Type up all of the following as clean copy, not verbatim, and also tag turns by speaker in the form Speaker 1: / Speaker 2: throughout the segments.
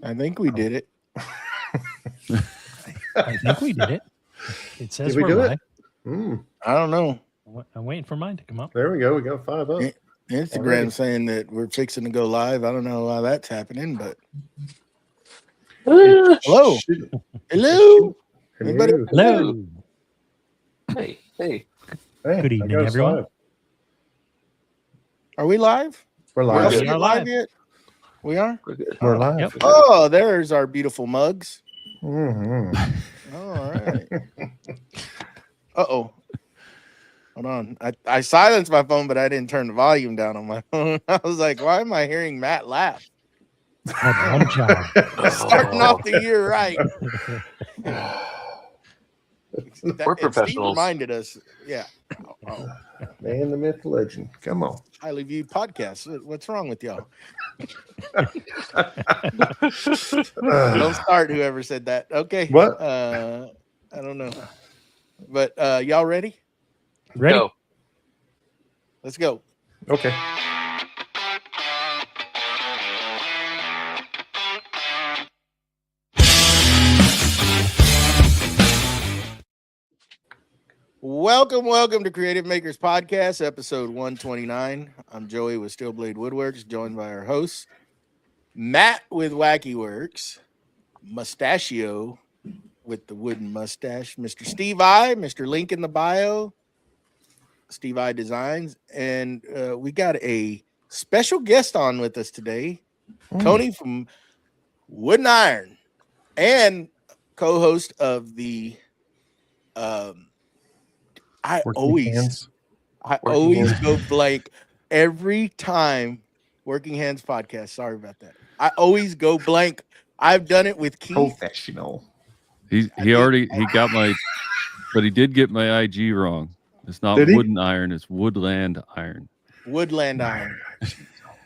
Speaker 1: I think we did it.
Speaker 2: I think we did it. It says
Speaker 3: Did we do
Speaker 2: live.
Speaker 3: it?
Speaker 1: I don't know.
Speaker 2: I'm waiting for mine to come up.
Speaker 3: There we go. We got 5 up.
Speaker 1: Instagram
Speaker 3: Already.
Speaker 1: saying that we're fixing to go live. I don't know why that's happening, but hello. Hello. Anybody?
Speaker 2: Hello.
Speaker 4: Hey.
Speaker 3: Hey,
Speaker 2: Good
Speaker 3: I
Speaker 2: evening,
Speaker 3: got us
Speaker 2: everyone.
Speaker 3: 5.
Speaker 1: Are we live?
Speaker 3: We're
Speaker 1: Are
Speaker 3: live.
Speaker 4: good.
Speaker 1: we
Speaker 2: We are
Speaker 1: live
Speaker 2: live.
Speaker 1: yet? We are?
Speaker 4: We're good.
Speaker 3: We're live.
Speaker 2: Yep.
Speaker 1: Oh, there's our beautiful mugs.
Speaker 3: Mm-hmm.
Speaker 1: All right. Uh-oh. Hold on. I silenced my phone, but I didn't turn the volume down on my phone. I was like, why am I hearing Matt laugh?
Speaker 2: Had one job.
Speaker 1: Starting off the year right.
Speaker 4: We're
Speaker 1: And Steve
Speaker 4: professionals.
Speaker 1: reminded us. Yeah. Oh,
Speaker 3: Man, the myth, legend. Come on.
Speaker 1: highly viewed podcast. What's wrong with y'all? Don't start, whoever said that. Okay.
Speaker 3: What?
Speaker 1: I don't know. But y'all ready?
Speaker 2: Ready?
Speaker 4: Go.
Speaker 1: Let's go.
Speaker 3: Okay.
Speaker 1: Welcome to Creative Makers Podcast, episode 129. I'm Joey with Steelblade Woodworks, joined by our hosts, Matt with Wacky Works, Mustachio with the wooden mustache, Mr. Steve I, Mr. Link in the bio, Steve I Designs, and we got a special guest on with us today, Tony from Wood and Iron, and co-host of the I
Speaker 3: Working
Speaker 1: always
Speaker 3: hands.
Speaker 1: go blank every time Working Hands podcast. Sorry about that. I always go blank. I've done it with Keith.
Speaker 3: Professional.
Speaker 5: He got my, but he did get my IG wrong. It's not
Speaker 3: Did he?
Speaker 5: wooden iron, it's woodland iron.
Speaker 1: Woodland Iron.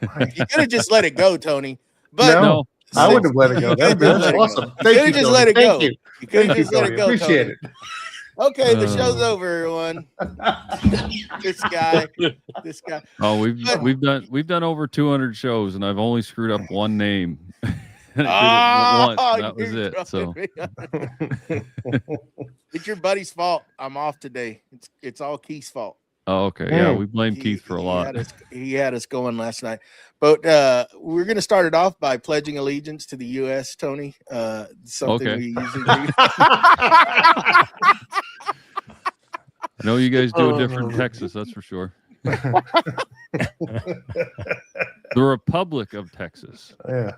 Speaker 1: You could have just let it go, Tony. But
Speaker 3: No, I wouldn't have let it go. That's awesome. Thank you.
Speaker 1: just
Speaker 3: Tony.
Speaker 1: let it
Speaker 3: Thank
Speaker 1: go.
Speaker 3: you.
Speaker 1: You could have
Speaker 3: Thank you,
Speaker 1: just let
Speaker 3: Tony.
Speaker 1: it go.
Speaker 3: Appreciate
Speaker 1: Tony.
Speaker 3: it.
Speaker 1: Okay, the show's over, everyone. This guy.
Speaker 5: Oh, we've done over 200 shows, and I've only screwed up one name. And I did it once. That was
Speaker 1: you're
Speaker 5: it. So
Speaker 1: it's your buddy's fault. I'm off today. It's all Keith's fault.
Speaker 5: oh, okay, yeah, we blame Keith for a
Speaker 1: He
Speaker 5: lot.
Speaker 1: he had us going last night. But we're going to start it off by pledging allegiance to the U.S., Tony. Something
Speaker 5: Okay.
Speaker 1: we usually do.
Speaker 5: I know you guys do it different in Texas, that's for sure. The Republic of Texas.
Speaker 3: Yeah.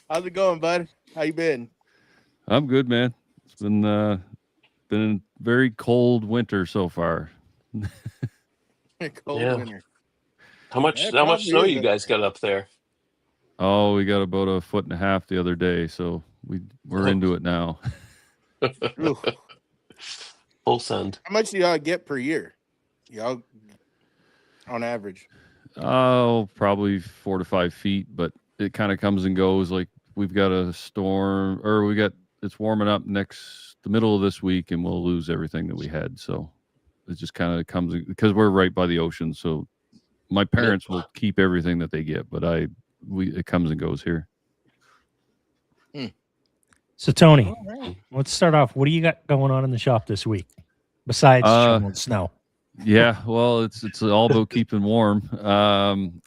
Speaker 1: How's it going, bud? How you been?
Speaker 5: I'm good, man. It's been a very cold winter so far.
Speaker 1: Cold
Speaker 4: Yeah.
Speaker 1: winter.
Speaker 4: How much
Speaker 1: Yeah,
Speaker 4: how much
Speaker 1: probably
Speaker 4: snow
Speaker 1: is
Speaker 4: you
Speaker 1: a-
Speaker 4: guys got up there?
Speaker 5: Oh, we got about 1.5 feet the other day, so we're into it now.
Speaker 1: Oof.
Speaker 4: Full send.
Speaker 1: How much do y'all get per year? Y'all on average?
Speaker 5: Oh, probably 4 to 5 feet, but it kind of comes and goes. Like we've got a storm, or it's warming up the middle of this week, and we'll lose everything that we had. So it just kind of comes because we're right by the ocean. So my parents will keep everything that they get, but it comes and goes here.
Speaker 2: So, Tony,
Speaker 1: All right.
Speaker 2: let's start off. What do you got going on in the shop this week besides shoveling snow?
Speaker 5: Yeah, well, it's all about keeping warm. I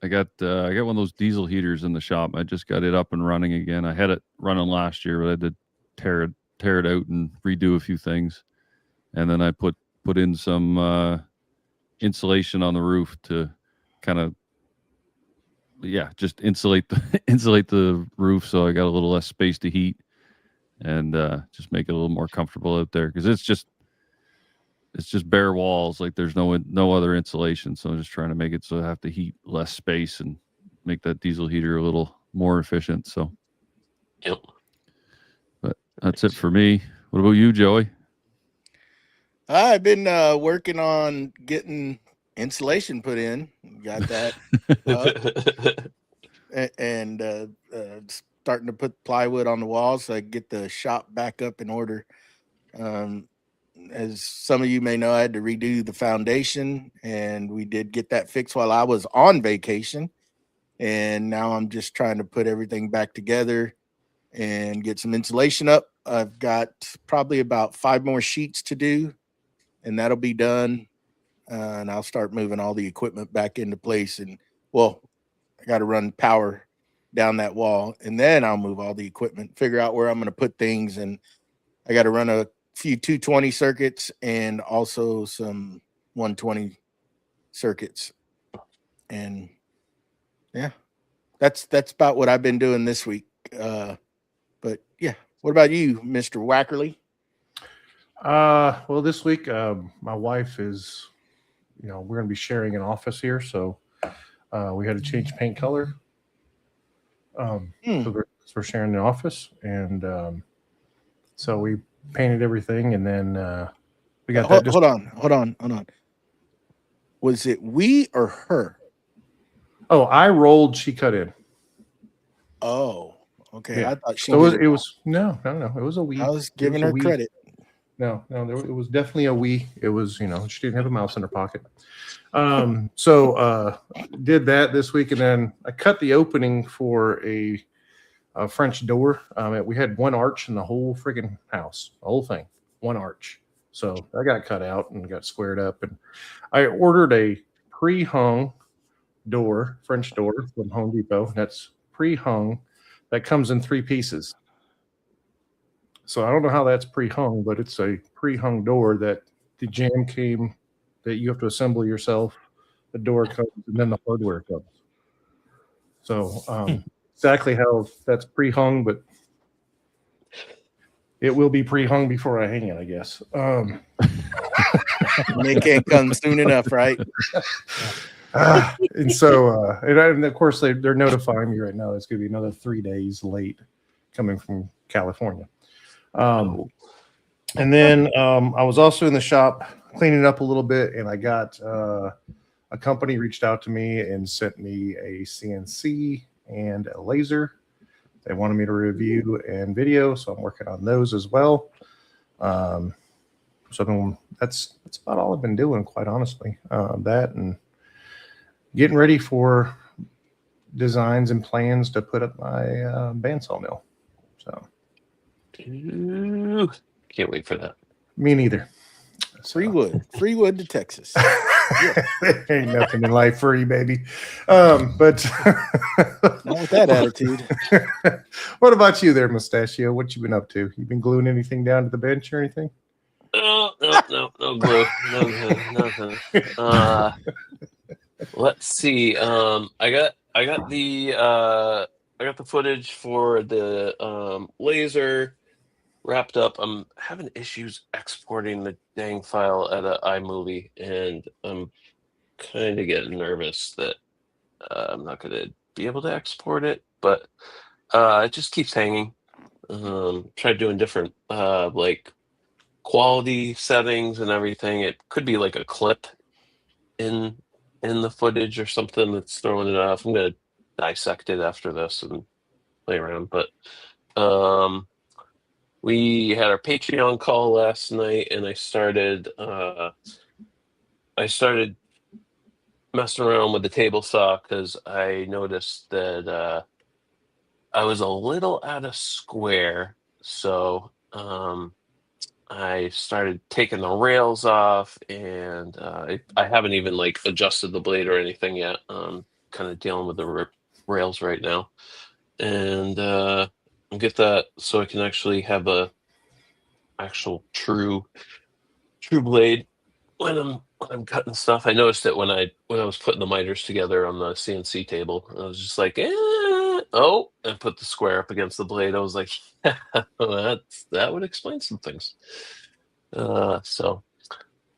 Speaker 5: got one of those diesel heaters in the shop. I just got it up and running again. I had it running last year, but I had to tear it out and redo a few things, and then I put in some insulation on the roof to kind of just insulate the roof, so I got a little less space to heat and just make it a little more comfortable out there because it's just bare walls. Like there's no other insulation, so I'm just trying to make it so I have to heat less space and make that diesel heater a little more efficient. So,
Speaker 4: Yep.
Speaker 5: but that's it for me. What about you, Joey?
Speaker 1: I've been working on getting insulation put in. Got that and starting to put plywood on the walls so I can get the shop back up in order. as some of you may know, I had to redo the foundation, and we did get that fixed while I was on vacation. And now I'm just trying to put everything back together and get some insulation up. I've got probably about 5 more sheets to do, and that'll be done. And I'll start moving all the equipment back into place. And well, I got to run power down that wall, and then I'll move all the equipment, figure out where I'm going to put things. And I got to run a few 220 circuits and also some 120 circuits. And yeah, that's about what I've been doing this week. But yeah, what about you, Mr. Wackerly?
Speaker 3: Well, this week, my wife is, we're going to be sharing an office here, so we had to change paint color. So we're sharing the office, and so we painted everything, and then we got that.
Speaker 1: Hold on. Was it we or her?
Speaker 3: Oh, I rolled, she cut in.
Speaker 1: Oh, okay.
Speaker 3: Yeah.
Speaker 1: I thought she.
Speaker 3: So it was no. It was a we.
Speaker 1: I was giving her credit.
Speaker 3: No, it was definitely a we. It was, she didn't have a mouse in her pocket. So did that this week, and then I cut the opening for a French door. We had one arch in the whole friggin' house, the whole thing, one arch. So I got cut out and got squared up, and I ordered a pre-hung door, French door from Home Depot. That's pre-hung. That comes in 3 pieces. So I don't know how that's pre-hung, but it's a pre-hung door that the jam came that you have to assemble yourself. The door comes, and then the hardware comes. So exactly how that's pre-hung, but it will be pre-hung before I hang it, I guess.
Speaker 1: It can't come soon enough, right?
Speaker 3: And so, and of course, they're notifying me right now. It's going to be another 3 days late coming from California. And then I was also in the shop cleaning up a little bit, and I got a company reached out to me and sent me a CNC and a laser. They wanted me to review and video, so I'm working on those as well. So that's about all I've been doing, quite honestly. That and getting ready for designs and plans to put up my bandsaw mill. So
Speaker 4: can't wait for that.
Speaker 3: me neither.
Speaker 1: Free wood to Texas.
Speaker 3: Ain't nothing in life free, baby. But
Speaker 1: not with that attitude.
Speaker 3: What about you there, Mustachio? What you been up to? You been gluing anything down to the bench or anything?
Speaker 4: No glue. Nothing. Let's see. I got the footage for the laser wrapped up. I'm having issues exporting the dang file at an iMovie, and I'm kind of getting nervous that I'm not going to be able to export it, but it just keeps hanging. Tried doing different like quality settings and everything. It could be like a clip in the footage or something that's throwing it off. I'm going to dissect it after this and play around, but we had our Patreon call last night, and I started messing around with the table saw because I noticed that I was a little out of square. So I started taking the rails off, and I haven't even like adjusted the blade or anything yet. I'm kind of dealing with the rails right now, and get that so I can actually have a actual true blade when I'm cutting stuff. I noticed it when I was putting the miters together on the CNC table. I was just like, and put the square up against the blade. I was like, that would explain some things. So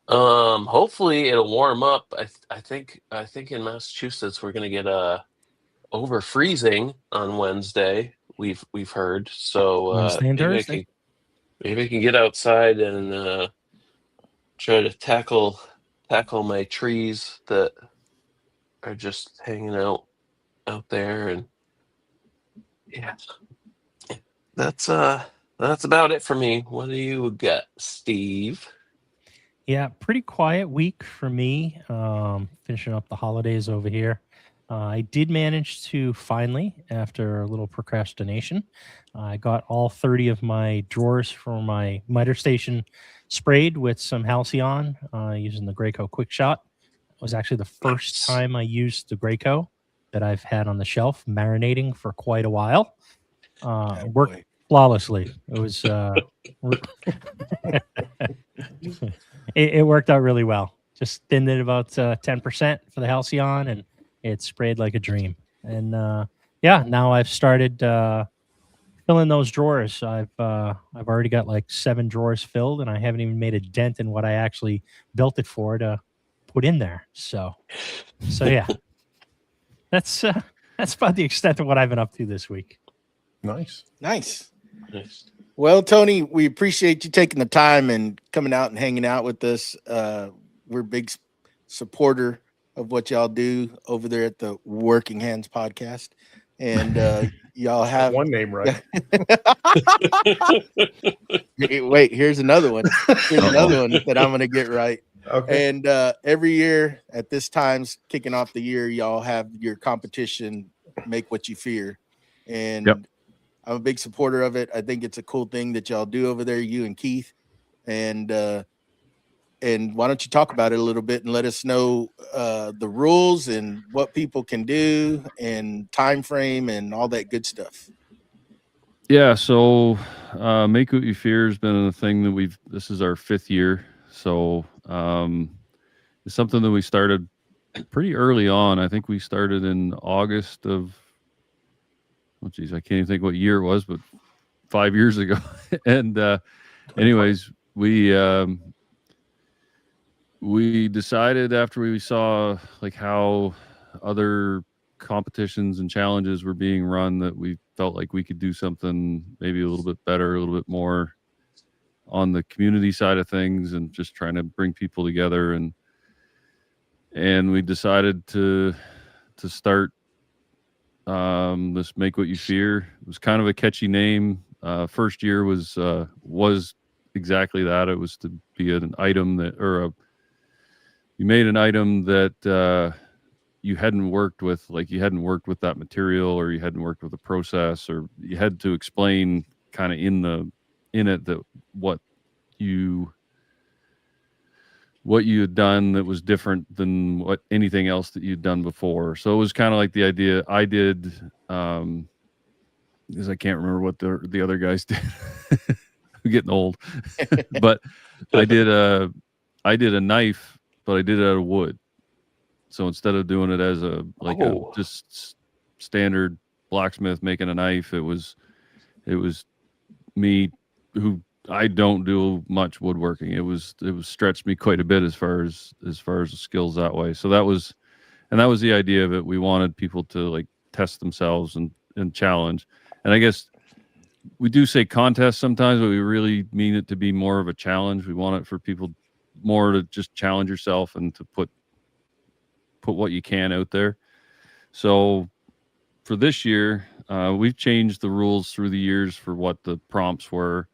Speaker 4: hopefully it'll warm up. I think in Massachusetts we're gonna get over freezing on Wednesday. We've heard. So
Speaker 2: Wednesday and Thursday.
Speaker 4: Maybe I can get outside and try to tackle my trees that are just hanging out there, and yeah, that's about it for me. What do you got, Steve?
Speaker 2: Yeah, pretty quiet week for me. Finishing up the holidays over here. I did manage to finally, after a little procrastination, I got all 30 of my drawers for my miter station sprayed with some Halcyon using the Graco Quick Shot. It was actually the first
Speaker 4: Nice.
Speaker 2: time I used the Graco that I've had on the shelf marinating for quite a while.
Speaker 1: Oh,
Speaker 2: It worked
Speaker 1: boy.
Speaker 2: flawlessly. It was it worked out really well. Just thinned it about 10% for the Halcyon, and it sprayed like a dream. And yeah, now I've started filling those drawers. I've already got like 7 drawers filled, and I haven't even made a dent in what I actually built it for to put in there. So yeah, that's about the extent of what I've been up to this week.
Speaker 3: Nice.
Speaker 1: Nice.
Speaker 4: Nice.
Speaker 1: Well, Tony, we appreciate you taking the time and coming out and hanging out with us. We're a big supporter of what y'all do over there at the Working Hands podcast. And y'all have
Speaker 3: One name right.
Speaker 1: Wait, here's another one. Here's another one that I'm gonna get right.
Speaker 3: Okay.
Speaker 1: And every year at this time's kicking off the year, y'all have your competition, Make What You Fear. And
Speaker 5: Yep.
Speaker 1: I'm a big supporter of it. I think it's a cool thing that y'all do over there, you and Keith. And why don't you talk about it a little bit and let us know the rules and what people can do and time frame and all that good stuff.
Speaker 5: Yeah, so Make What You Fear has been a thing that this is our 5th year. So it's something that we started pretty early on. I think we started in August of, oh geez, I can't even think what year it was, but 5 years ago. And anyways, we decided after we saw like how other competitions and challenges were being run that we felt like we could do something maybe a little bit better, a little bit more on the community side of things, and just trying to bring people together. And we decided to start this Make What You Fear. It was kind of a catchy name. First year was exactly that. It was to be an item you made an item that you hadn't worked with, like you hadn't worked with that material, or you hadn't worked with the process, or you had to explain kind of in it that what you had done that was different than what anything else that you'd done before. So it was kind of like the idea I did, because I can't remember what the other guys did. I'm getting old. But I did a knife, but I did it out of wood. So instead of doing it as a just standard blacksmith making a knife, it was me, who I don't do much woodworking. It was stretched me quite a bit as far as the skills that way. So that was the idea of it. We wanted people to like test themselves and challenge. And I guess we do say contest sometimes, but we really mean it to be more of a challenge. We want it for people more to just challenge yourself and to put what you can out there. So for this year, we've changed the rules through the years for what the prompts were.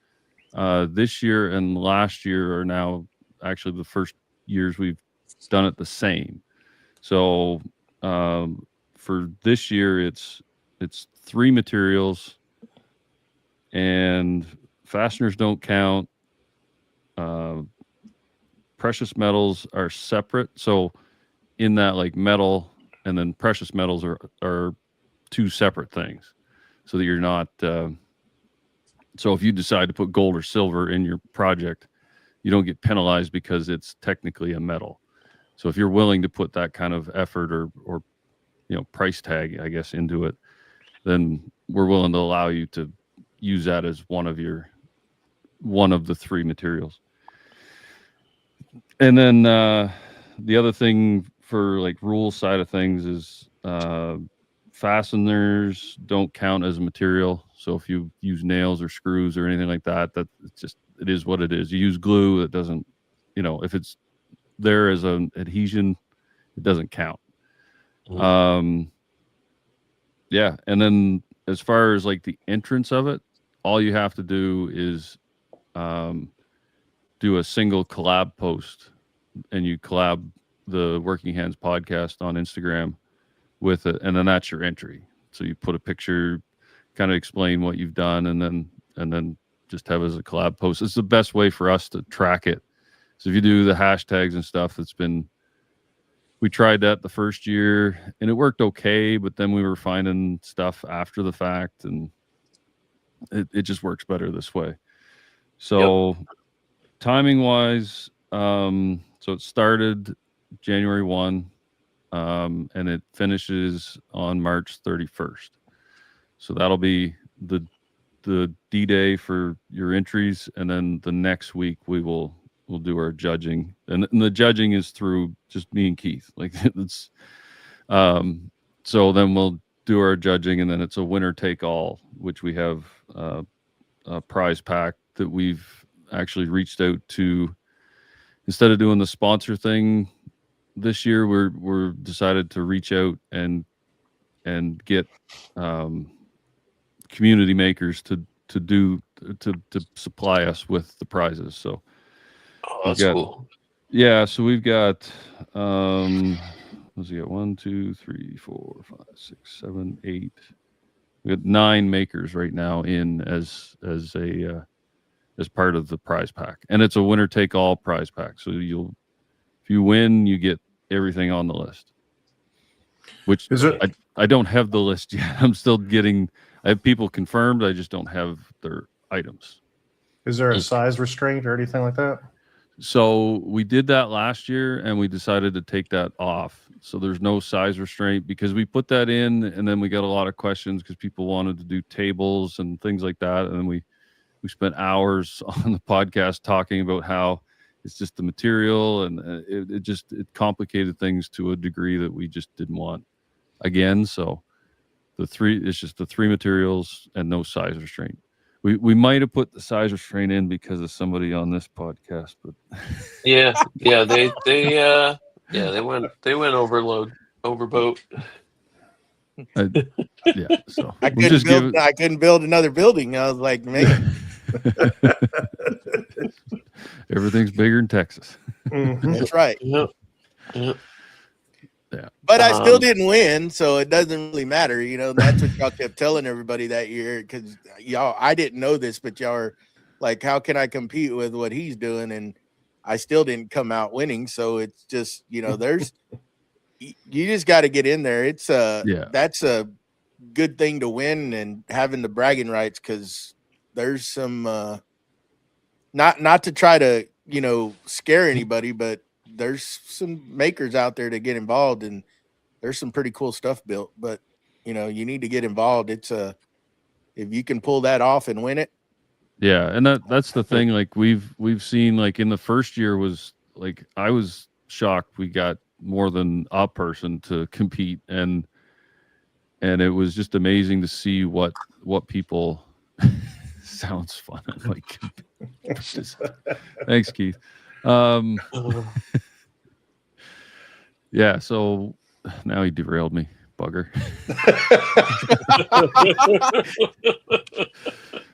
Speaker 5: This year and last year are now actually the first years we've done it the same. So for this year, it's 3 materials, and fasteners don't count. Precious metals are separate. So in that, like, metal and then precious metals are 2 separate things, so that you're not. So if you decide to put gold or silver in your project, you don't get penalized because it's technically a metal. So if you're willing to put that kind of effort or price tag, I guess, into it, then we're willing to allow you to use that as one of the 3 materials. And then the other thing for like rule side of things is fasteners don't count as a material. So if you use nails or screws or anything like that, it is what it is. You use glue, it doesn't, if it's there as an adhesion, it doesn't count.
Speaker 4: Mm-hmm.
Speaker 5: Yeah. And then as far as like the entrance of it, all you have to do is do a single collab post, and you collab the Working Hands podcast on Instagram with it, and then that's your entry. So you put a picture, kind of explain what you've done, and then just have it as a collab post. It's the best way for us to track it. So if you do the hashtags and stuff, we tried that the first year and it worked okay, but then we were finding stuff after the fact, and it just works better this way. So timing wise, so it started January 1, and it finishes on March 31st. So that'll be the D-Day for your entries, and then the next week we'll do our judging, and the judging is through just me and Keith. Like it's so then we'll do our judging, and then it's a winner take all, which we have a prize pack that we've actually reached out to. Instead of doing the sponsor thing this year, we're decided to reach out and get community makers to supply us with the prizes. So
Speaker 4: that's cool.
Speaker 5: Yeah, so we've got let's see, 1, 2, 3, 4, 5, 6, 7, 8. We got 9 makers right now in as part of the prize pack, and it's a winner take all prize pack. So if you win, you get everything on the list. Which is it? I don't have the list yet. I'm still getting. I have people confirmed. I just don't have their items.
Speaker 3: Is there a size restraint or anything like that?
Speaker 5: So we did that last year, and we decided to take that off. So there's no size restraint, because we put that in, and then we got a lot of questions because people wanted to do tables and things like that. And then we spent hours on the podcast talking about how it's just the material, and it complicated things to a degree that we just didn't want again. So it's just the 3 materials and no size restraint. We might have put the size restraint in because of somebody on this podcast, but
Speaker 4: they went overboat.
Speaker 5: So
Speaker 1: I couldn't build another building. I was like, man,
Speaker 5: everything's bigger in Texas.
Speaker 1: That's right.
Speaker 4: Yep.
Speaker 5: Yeah.
Speaker 1: But I still didn't win, so it doesn't really matter. You know, that's what y'all kept telling everybody that year, because I didn't know this, but y'all are like, how can I compete with what he's doing? And I still didn't come out winning. So it's just, there's, you just got to get in there. It's that's a good thing to win and having the bragging rights, because there's some, not to try to, scare anybody, but there's some makers out there to get involved, and there's some pretty cool stuff built, but you need to get involved. It's if you can pull that off and win it.
Speaker 5: Yeah. And that's the thing. Like we've seen, like in the first year was like, I was shocked. We got more than a person to compete, and it was just amazing to see what people sounds fun. Like, thanks, Keith. Yeah, so now he derailed me, bugger.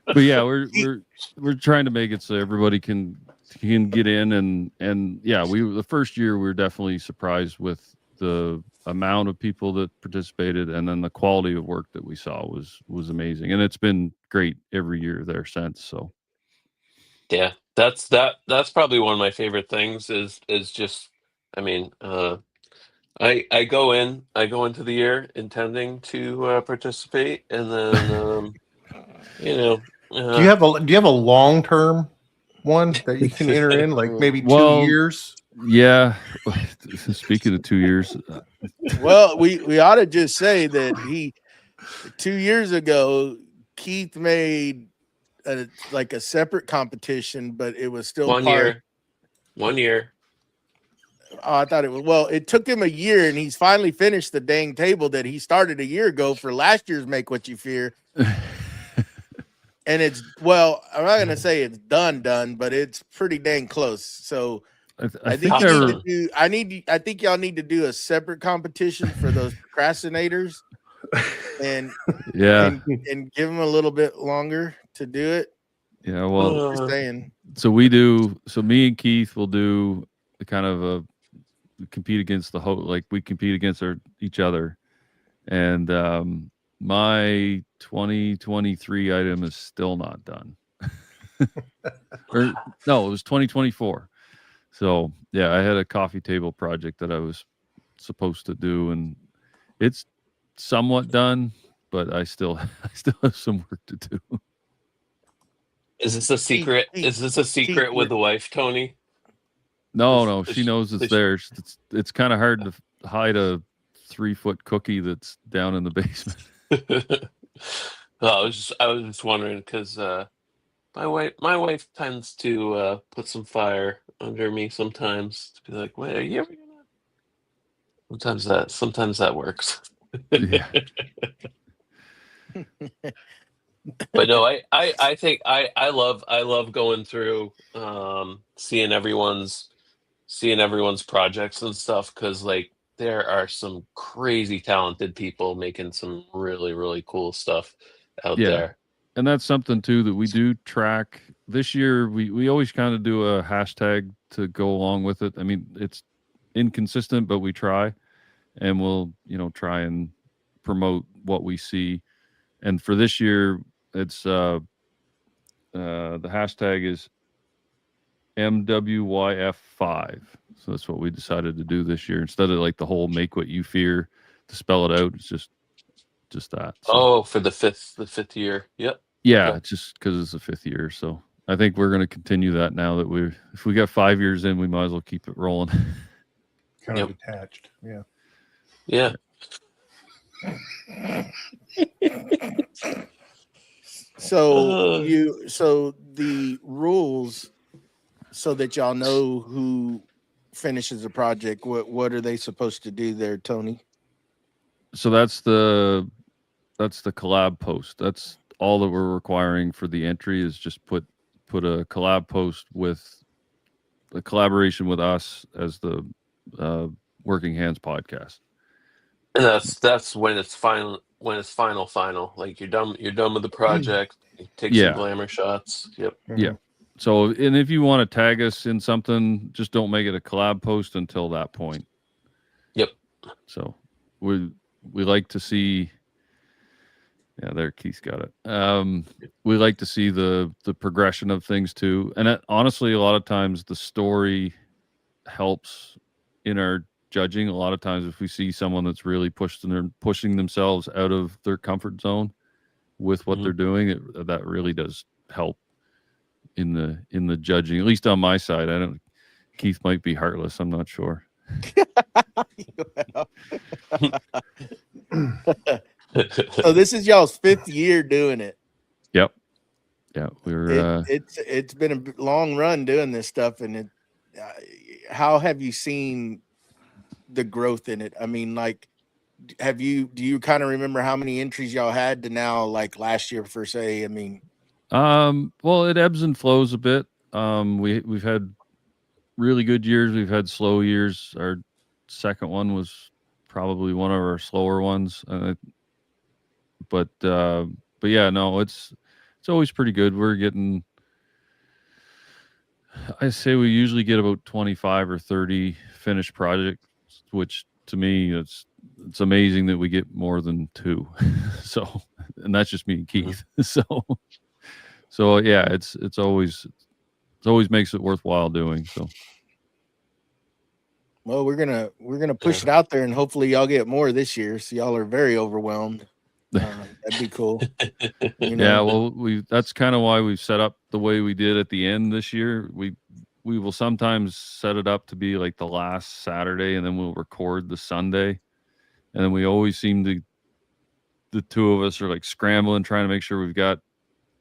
Speaker 5: But yeah, we're trying to make it so everybody can get in, and yeah, the first year we were definitely surprised with the amount of people that participated, and then the quality of work that we saw was amazing, and it's been great every year there since. So
Speaker 4: yeah, that's probably one of my favorite things is just, I mean, I go into the year intending to participate, and then
Speaker 3: do you have a long-term one that you can enter in, like maybe 2 years?
Speaker 5: Yeah. Speaking of 2 years,
Speaker 1: well, we ought to just say that 2 years ago, Keith made a separate competition, but it was still
Speaker 4: 1 year. 1 year.
Speaker 1: Oh, I thought it was. Well, it took him a year, and he's finally finished the dang table that he started a year ago for last year's Make What You Fear. And it's, well, I'm not gonna say it's done, but it's pretty dang close. So I think y'all need to do a separate competition for those procrastinators, and
Speaker 5: yeah,
Speaker 1: and give them a little bit longer to do it.
Speaker 5: Yeah, well,
Speaker 1: Just saying.
Speaker 5: so me and Keith will do the kind of compete against the host, like we compete against each other. And my 2023 item is still not done. Or no, it was 2024. So yeah, I had a coffee table project that I was supposed to do, and it's somewhat done, but I still have some work to do.
Speaker 4: Is this a secret? Is this a secret with the wife, Tony?
Speaker 5: No, she knows it's there. It's kind of hard to hide a 3-foot cookie that's down in the basement.
Speaker 4: I was just wondering because my wife tends to put some fire under me sometimes to be like, "Wait, are you ever gonna?" Sometimes that works.
Speaker 5: Yeah.
Speaker 4: But no, I think I love going through seeing everyone's projects and stuff, because like there are some crazy talented people making some really, really cool stuff out
Speaker 5: Yeah.
Speaker 4: there.
Speaker 5: And that's something too that we do track. This year we always kind of do a hashtag to go along with it. I mean, it's inconsistent, but we try, and we'll, try and promote what we see. And for this year, it's the hashtag is MWYF5. So that's what we decided to do this year, instead of like the whole make what you fear to spell it out. It's just that. So.
Speaker 4: Oh, for the fifth year. Yep.
Speaker 5: Yeah,
Speaker 4: Okay.
Speaker 5: just because it's the 5th year. So I think we're going to continue that now that if we got 5 years in, we might as well keep it rolling.
Speaker 3: Kind of attached. Yeah.
Speaker 4: Yeah.
Speaker 1: So the rules, so that y'all know who finishes the project, what are they supposed to do there, Tony?
Speaker 5: So that's the collab post. That's all that we're requiring for the entry, is just put a collab post with the collaboration with us as the Working Hands podcast.
Speaker 4: And that's when it's final. Like you're done with the project. You take some glamour shots. Yep.
Speaker 5: Yeah. So, and if you want to tag us in something, just don't make it a collab post until that point.
Speaker 4: Yep.
Speaker 5: So we like to see. Yeah, there, Keith's got it. We like to see the progression of things too, and honestly, a lot of times the story helps in our judging. A lot of times, if we see someone that's really pushing themselves out of their comfort zone with what they're doing, that really does help in the judging. At least on my side, Keith might be heartless. I'm not sure.
Speaker 1: So this is y'all's 5th year doing it.
Speaker 5: Yep. Yeah,
Speaker 1: it's been a long run doing this stuff, and how have you seen the growth in it? I mean, like, do you kind of remember how many entries y'all had to now, like last year per se? I mean,
Speaker 5: well, it ebbs and flows a bit. We've had really good years. We've had slow years. Our second one was probably one of our slower ones. But yeah, no, it's always pretty good. We're getting, I say we usually get about 25 or 30 finished projects, which to me, it's amazing that we get more than 2. So, and that's just me and Keith. So yeah, it's always makes it worthwhile doing. So.
Speaker 1: Well, we're gonna push it out there, and hopefully y'all get more this year. So y'all are very overwhelmed. That'd be cool.
Speaker 5: Yeah, well, that's kind of why we've set up the way we did at the end this year. We will sometimes set it up to be like the last Saturday, and then we'll record the Sunday, and then we always seem to, the two of us are like scrambling, trying to make sure we've got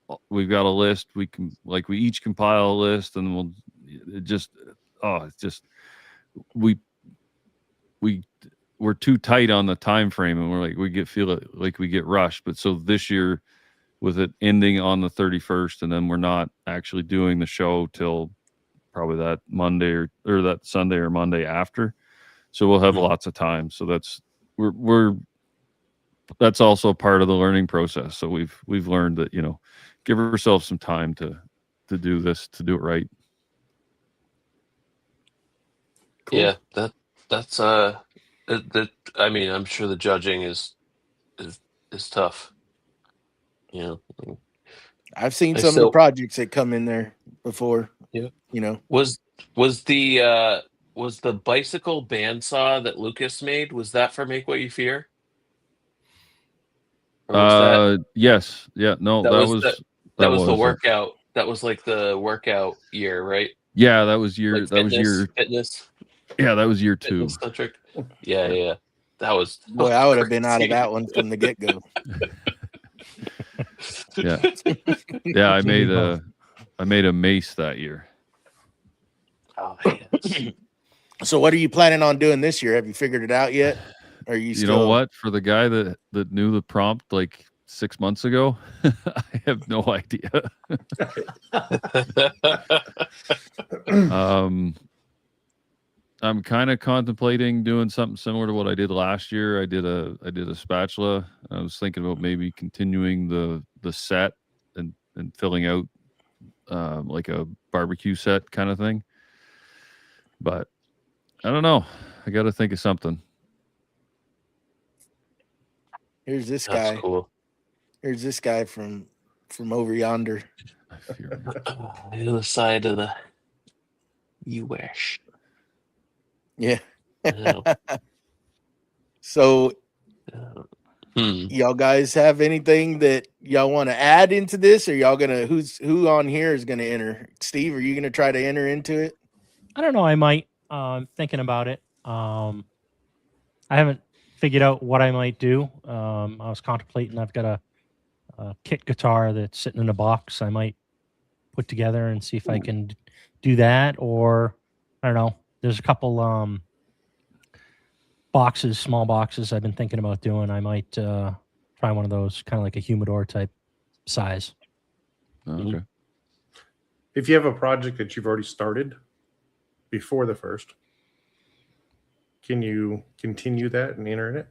Speaker 5: a list. We each compile a list, and we're too tight on the time frame, and feel like we get rushed. But so this year, with it ending on the 31st, and then we're not actually doing the show till probably that Monday or that Sunday or Monday after, so we'll have lots of time. So that's that's also part of the learning process. So we've learned that, give ourselves some time to to do this, to do it right.
Speaker 1: Cool.
Speaker 4: Yeah, that's that. I mean, I'm sure the judging is tough. You know,
Speaker 1: I've seen
Speaker 4: I
Speaker 1: some of the
Speaker 4: still
Speaker 1: projects that come in there before.
Speaker 4: Yeah.
Speaker 1: You know,
Speaker 4: was the bicycle bandsaw that Lucas made, was that for Make What You Fear? Or was that
Speaker 5: Yes, yeah, no,
Speaker 4: that was the
Speaker 5: that
Speaker 4: was the
Speaker 5: was
Speaker 4: workout? That was like the workout year, right?
Speaker 5: yeah, that was year
Speaker 4: Like
Speaker 5: that was year
Speaker 4: fitness
Speaker 5: yeah, that was year 2.
Speaker 4: fitness centric. Yeah. That was
Speaker 1: boy, I would have been out of
Speaker 4: crazy.
Speaker 1: that one from the get go.
Speaker 5: Yeah. Yeah, I made a mace that year.
Speaker 4: Oh, yes.
Speaker 1: So, what are you planning on doing this year? Have you figured it out yet? Or are you
Speaker 5: You
Speaker 1: still?
Speaker 5: know what? For the guy that knew the prompt like 6 months ago, I have no idea. I'm kind of contemplating doing something similar to what I did last year. I did a spatula. I was thinking about maybe continuing the set and filling out like a barbecue set kind of thing. But I don't know. I got to think of something.
Speaker 1: Here's this
Speaker 4: That's
Speaker 1: guy.
Speaker 4: cool.
Speaker 1: Here's this guy from over yonder.
Speaker 4: The other side of the U.S.
Speaker 1: Yeah.
Speaker 4: Yeah.
Speaker 1: So,
Speaker 4: Hmm.
Speaker 1: y'all guys have anything that y'all want to add into this, or y'all gonna who on here is gonna enter? Steve, are you gonna try to enter into it?
Speaker 2: I don't know. I might. Thinking about it. I haven't figured out what I might do. I was contemplating. I've got a kit guitar that's sitting in a box. I might put together and see if I can do that, or I don't know. There's a couple boxes, small boxes I've been thinking about doing. I might try one of those, kind of like a humidor type size.
Speaker 5: Okay.
Speaker 3: If you have a project that you've already started before the first, can you continue that and enter it?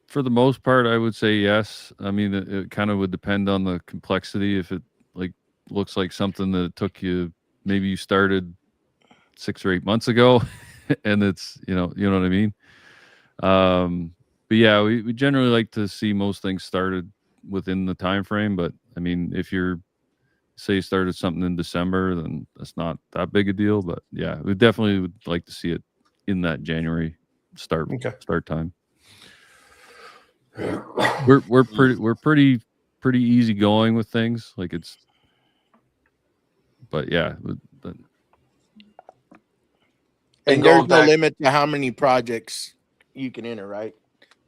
Speaker 5: For the most part, I would say yes. I mean, it kind of would depend on the complexity. If it like looks like something that took you, maybe you started 6 or 8 months ago, and it's you know what I mean. But yeah, we generally like to see most things started within the time frame. But I mean, if you're say you started something in December, then that's not that big a deal. But yeah, we definitely would like to see it in that January start time. We're pretty easy going with things. Like it's, but yeah.
Speaker 1: And there's no limit to how many projects you can enter, right?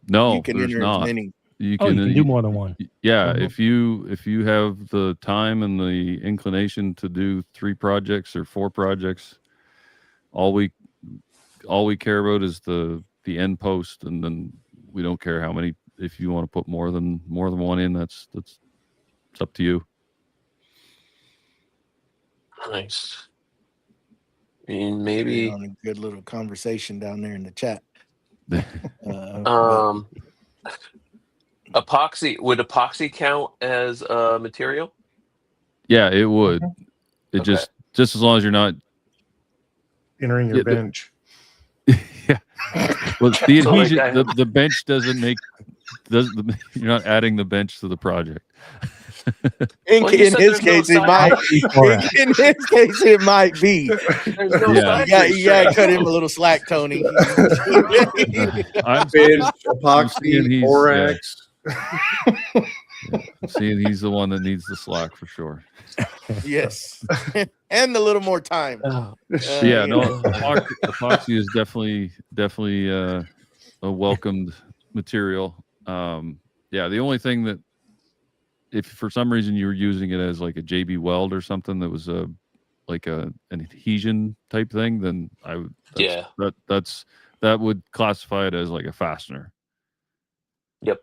Speaker 5: No,
Speaker 1: you can
Speaker 5: there's
Speaker 1: enter
Speaker 5: not.
Speaker 1: as many.
Speaker 2: You can do more than one.
Speaker 5: Yeah, if you have the time and the inclination to do 3 projects or 4 projects, all we care about is the end post, and then we don't care how many. If you want to put more than one in, that's it's up to you.
Speaker 4: Nice. I mean, maybe
Speaker 1: on a good little conversation down there in the chat.
Speaker 4: Epoxy, would epoxy count as a material?
Speaker 5: Yeah, it would. It
Speaker 4: Okay.
Speaker 5: just as long as you're not
Speaker 3: entering your bench.
Speaker 5: Yeah. Well, the adhesion, the bench doesn't make you're not adding the bench to the project.
Speaker 1: In his case, it might. In his case, it might be.
Speaker 4: There's no
Speaker 1: you gotta cut him a little slack, Tony.
Speaker 5: I'm
Speaker 3: bench, epoxy, borax.
Speaker 5: Yeah. I'm seeing he's the one that needs the slack for sure.
Speaker 1: Yes, and a little more time.
Speaker 5: Yeah, no, epoxy is definitely a welcomed material. Yeah, the only thing that, if for some reason you were using it as like a JB Weld or something that was an adhesion type thing, then I would that would classify it as like a fastener.
Speaker 4: Yep.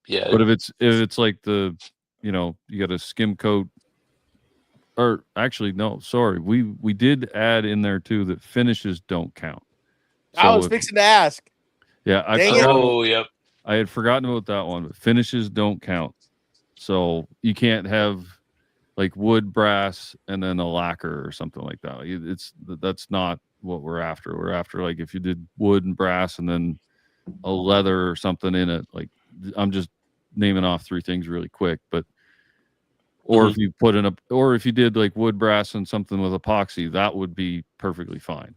Speaker 4: Yeah.
Speaker 5: But if it's like you got a skim coat, or actually no, sorry, we did add in there too that finishes don't count. So
Speaker 1: I was fixing to ask.
Speaker 5: Yeah,
Speaker 4: yep.
Speaker 5: I had forgotten about that one, but finishes don't count. So you can't have like wood, brass, and then a lacquer or something like that. That's not what we're after. We're after like if you did wood and brass and then a leather or something in it. Like I'm just naming off 3 things really quick, but or if you put in or if you did like wood, brass, and something with epoxy, that would be perfectly fine,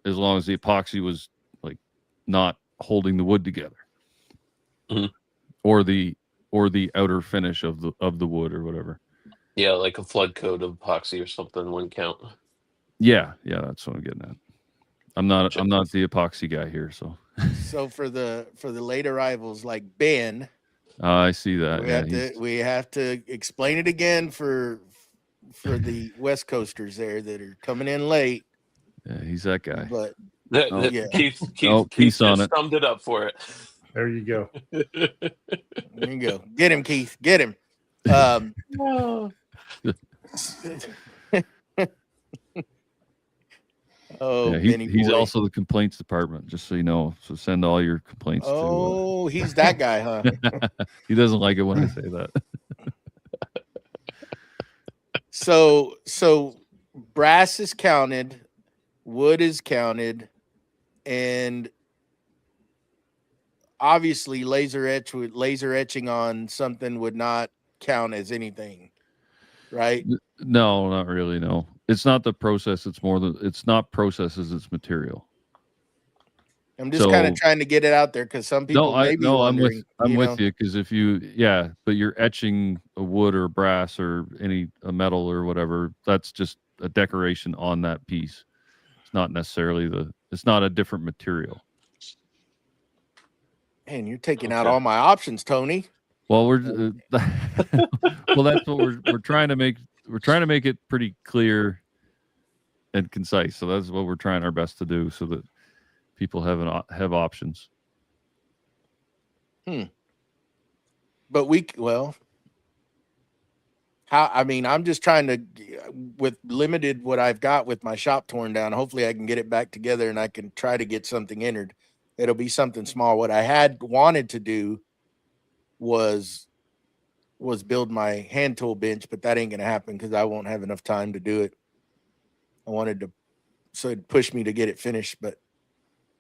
Speaker 5: as long as the epoxy was like not holding the wood together, or the outer finish of the wood or whatever.
Speaker 4: Yeah, like a flood coat of epoxy or something wouldn't count.
Speaker 5: Yeah, that's what I'm getting at. I'm not the epoxy guy here, so.
Speaker 1: So for the late arrivals like Ben,
Speaker 5: I see that.
Speaker 1: we have to explain it again for the West Coasters there that are coming in late.
Speaker 5: Yeah, he's that guy.
Speaker 1: But
Speaker 4: Yeah. Keith
Speaker 5: Keith's on
Speaker 4: just summed it up for it.
Speaker 3: There you go.
Speaker 1: There you go. Get him, Keith. Get him. Oh,
Speaker 5: yeah,
Speaker 1: Benny
Speaker 5: he's
Speaker 1: boy.
Speaker 5: also the complaints department, just so you know. So send all your complaints
Speaker 1: to. He's that guy, huh?
Speaker 5: He doesn't like it when I say that.
Speaker 1: So brass is counted, wood is counted, and obviously laser etching on something would not count as anything, right?
Speaker 5: No, not really. No, it's not the process. It's not processes. It's material.
Speaker 1: I'm just kind of trying to get it out there because some people may be wondering.
Speaker 5: I'm with you because but you're etching a wood or brass or a metal or whatever. That's just a decoration on that piece. It's not necessarily it's not a different material.
Speaker 1: Man, you're taking out all my options, Tony.
Speaker 5: Well, that's what we're trying to make. We're trying to make it pretty clear and concise. So that's what we're trying our best to do, so that people have options.
Speaker 1: But I'm just trying to, with limited what I've got with my shop torn down, hopefully I can get it back together and I can try to get something entered. It'll be something small. What I had wanted to do was build my hand tool bench, but that ain't going to happen because I won't have enough time to do it. I wanted to, so it pushed me to get it finished, but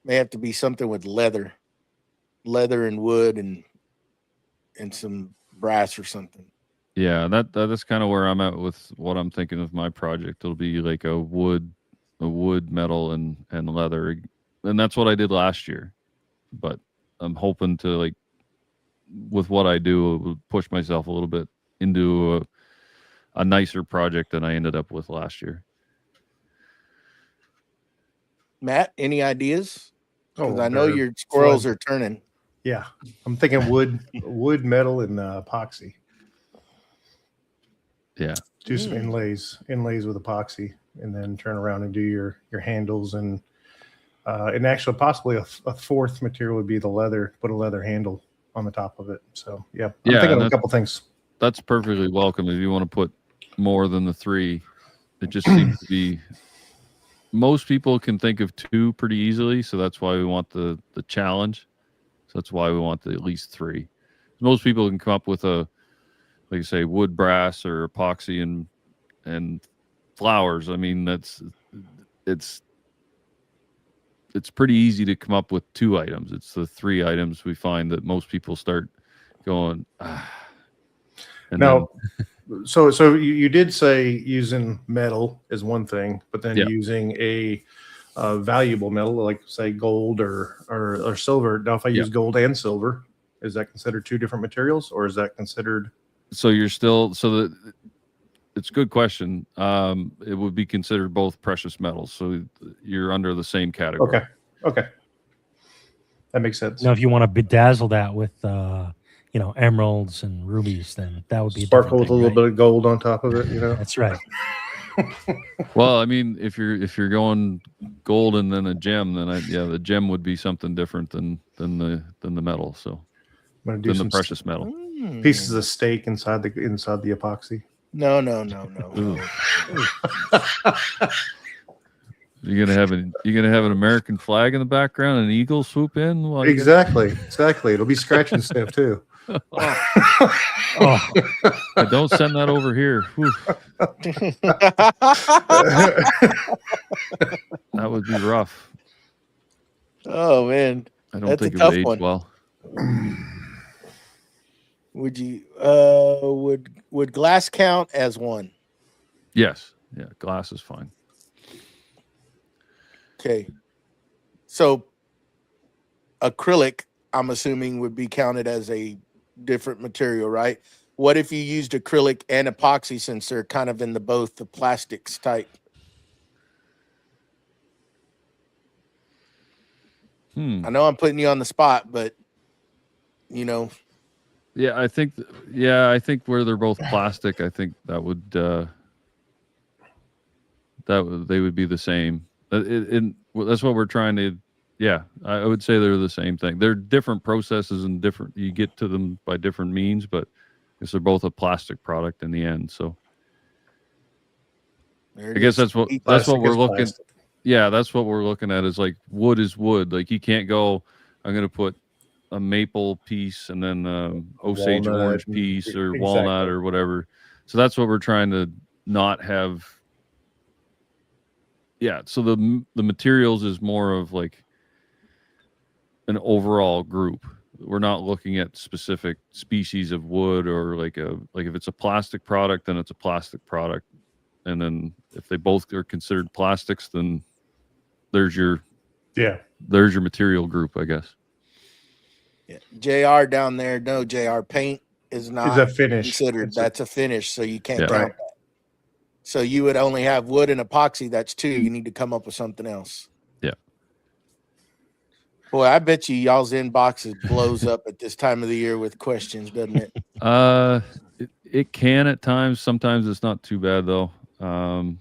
Speaker 1: may have to be something with leather and wood and some brass or something.
Speaker 5: Yeah, that is kind of where I'm at with what I'm thinking of my project. It'll be like a wood, metal, and leather, and that's what I did last year. But I'm hoping to, with what I do, push myself a little bit into a nicer project than I ended up with last year.
Speaker 1: Matt, any ideas? Because I know your squirrels are turning.
Speaker 3: Yeah, I'm thinking wood, metal, and epoxy.
Speaker 5: Yeah,
Speaker 3: do some inlays with epoxy, and then turn around and do your handles and actually possibly a fourth material would be the leather. Put a leather handle on the top of it. So I'm thinking of a couple things.
Speaker 5: That's perfectly welcome if you want to put more than the 3. It just seems to be. Most people can think of 2 pretty easily, so that's why we want the challenge. So that's why we want at least 3. Most people can come up with like you say, wood, brass, or epoxy and flowers. I mean, it's pretty easy to come up with 2 items. It's the 3 items we find that most people start going.
Speaker 3: So you did say using metal is one thing, but then using a valuable metal, like say gold or silver. Now, if I use gold and silver, is that considered 2 different materials, or is that considered?
Speaker 5: So you're still it's a good question. It would be considered both precious metals, so you're under the same category.
Speaker 3: Okay, that makes sense.
Speaker 2: Now, if you want to bedazzle that with emeralds and rubies, then that would be
Speaker 3: sparkle with a little bit of gold on top of it.
Speaker 2: That's right.
Speaker 5: Well, I mean, if you're going gold and then a gem, then the gem would be something different than the metal. So
Speaker 3: I'm gonna do
Speaker 5: the precious metal.
Speaker 3: Pieces of steak inside the epoxy.
Speaker 1: No.
Speaker 5: You're gonna have an American flag in the background and an eagle swoop in.
Speaker 3: Exactly. It'll be scratch and sniff too.
Speaker 2: Oh,
Speaker 5: Don't send that over here. Whew, that would be rough.
Speaker 1: Oh man,
Speaker 5: I don't
Speaker 1: that's a
Speaker 5: think it
Speaker 1: tough
Speaker 5: would age
Speaker 1: one.
Speaker 5: well.
Speaker 1: Would you would glass count as one?
Speaker 5: Yes. Yeah. Glass is fine.
Speaker 1: Okay. So acrylic, I'm assuming, would be counted as a different material, right? What if you used acrylic and epoxy, since they're kind of in both the plastics type? I know I'm putting you on the spot, but you know,
Speaker 5: Yeah, I think. I think where they're both plastic, I think that would they would be the same. That's what we're trying to. Yeah, I would say they're the same thing. They're different processes and different. You get to them by different means, but because they're both a plastic product in the end. So
Speaker 1: there
Speaker 5: I
Speaker 1: it
Speaker 5: guess
Speaker 1: is.
Speaker 5: that's what
Speaker 3: Plastic
Speaker 5: we're
Speaker 3: is
Speaker 5: looking.
Speaker 3: plastic.
Speaker 5: Yeah, that's what we're looking at. Is like wood is wood. Like you can't go. I'm going to put a maple piece and then Osage
Speaker 3: Walnut
Speaker 5: orange
Speaker 3: and-
Speaker 5: piece or
Speaker 3: exactly.
Speaker 5: walnut or whatever. So that's what we're trying to not have. Yeah. So the materials is more of like an overall group. We're not looking at specific species of wood or like if it's a plastic product, then it's a plastic product. And then if they both are considered plastics, then there's your material group, I guess.
Speaker 1: Yeah. JR down there, no, JR paint is
Speaker 3: Is
Speaker 1: not
Speaker 3: a finish.
Speaker 1: considered.
Speaker 3: It's a-
Speaker 1: That's a finish, so you can't
Speaker 5: Yeah.
Speaker 1: count
Speaker 3: Right.
Speaker 1: that. So you would only have wood and epoxy. That's two. You need to come up with something else.
Speaker 5: Yeah.
Speaker 1: Boy, I bet you y'all's inbox blows up at this time of the year with questions, doesn't it?
Speaker 5: It can at times. Sometimes it's not too bad though.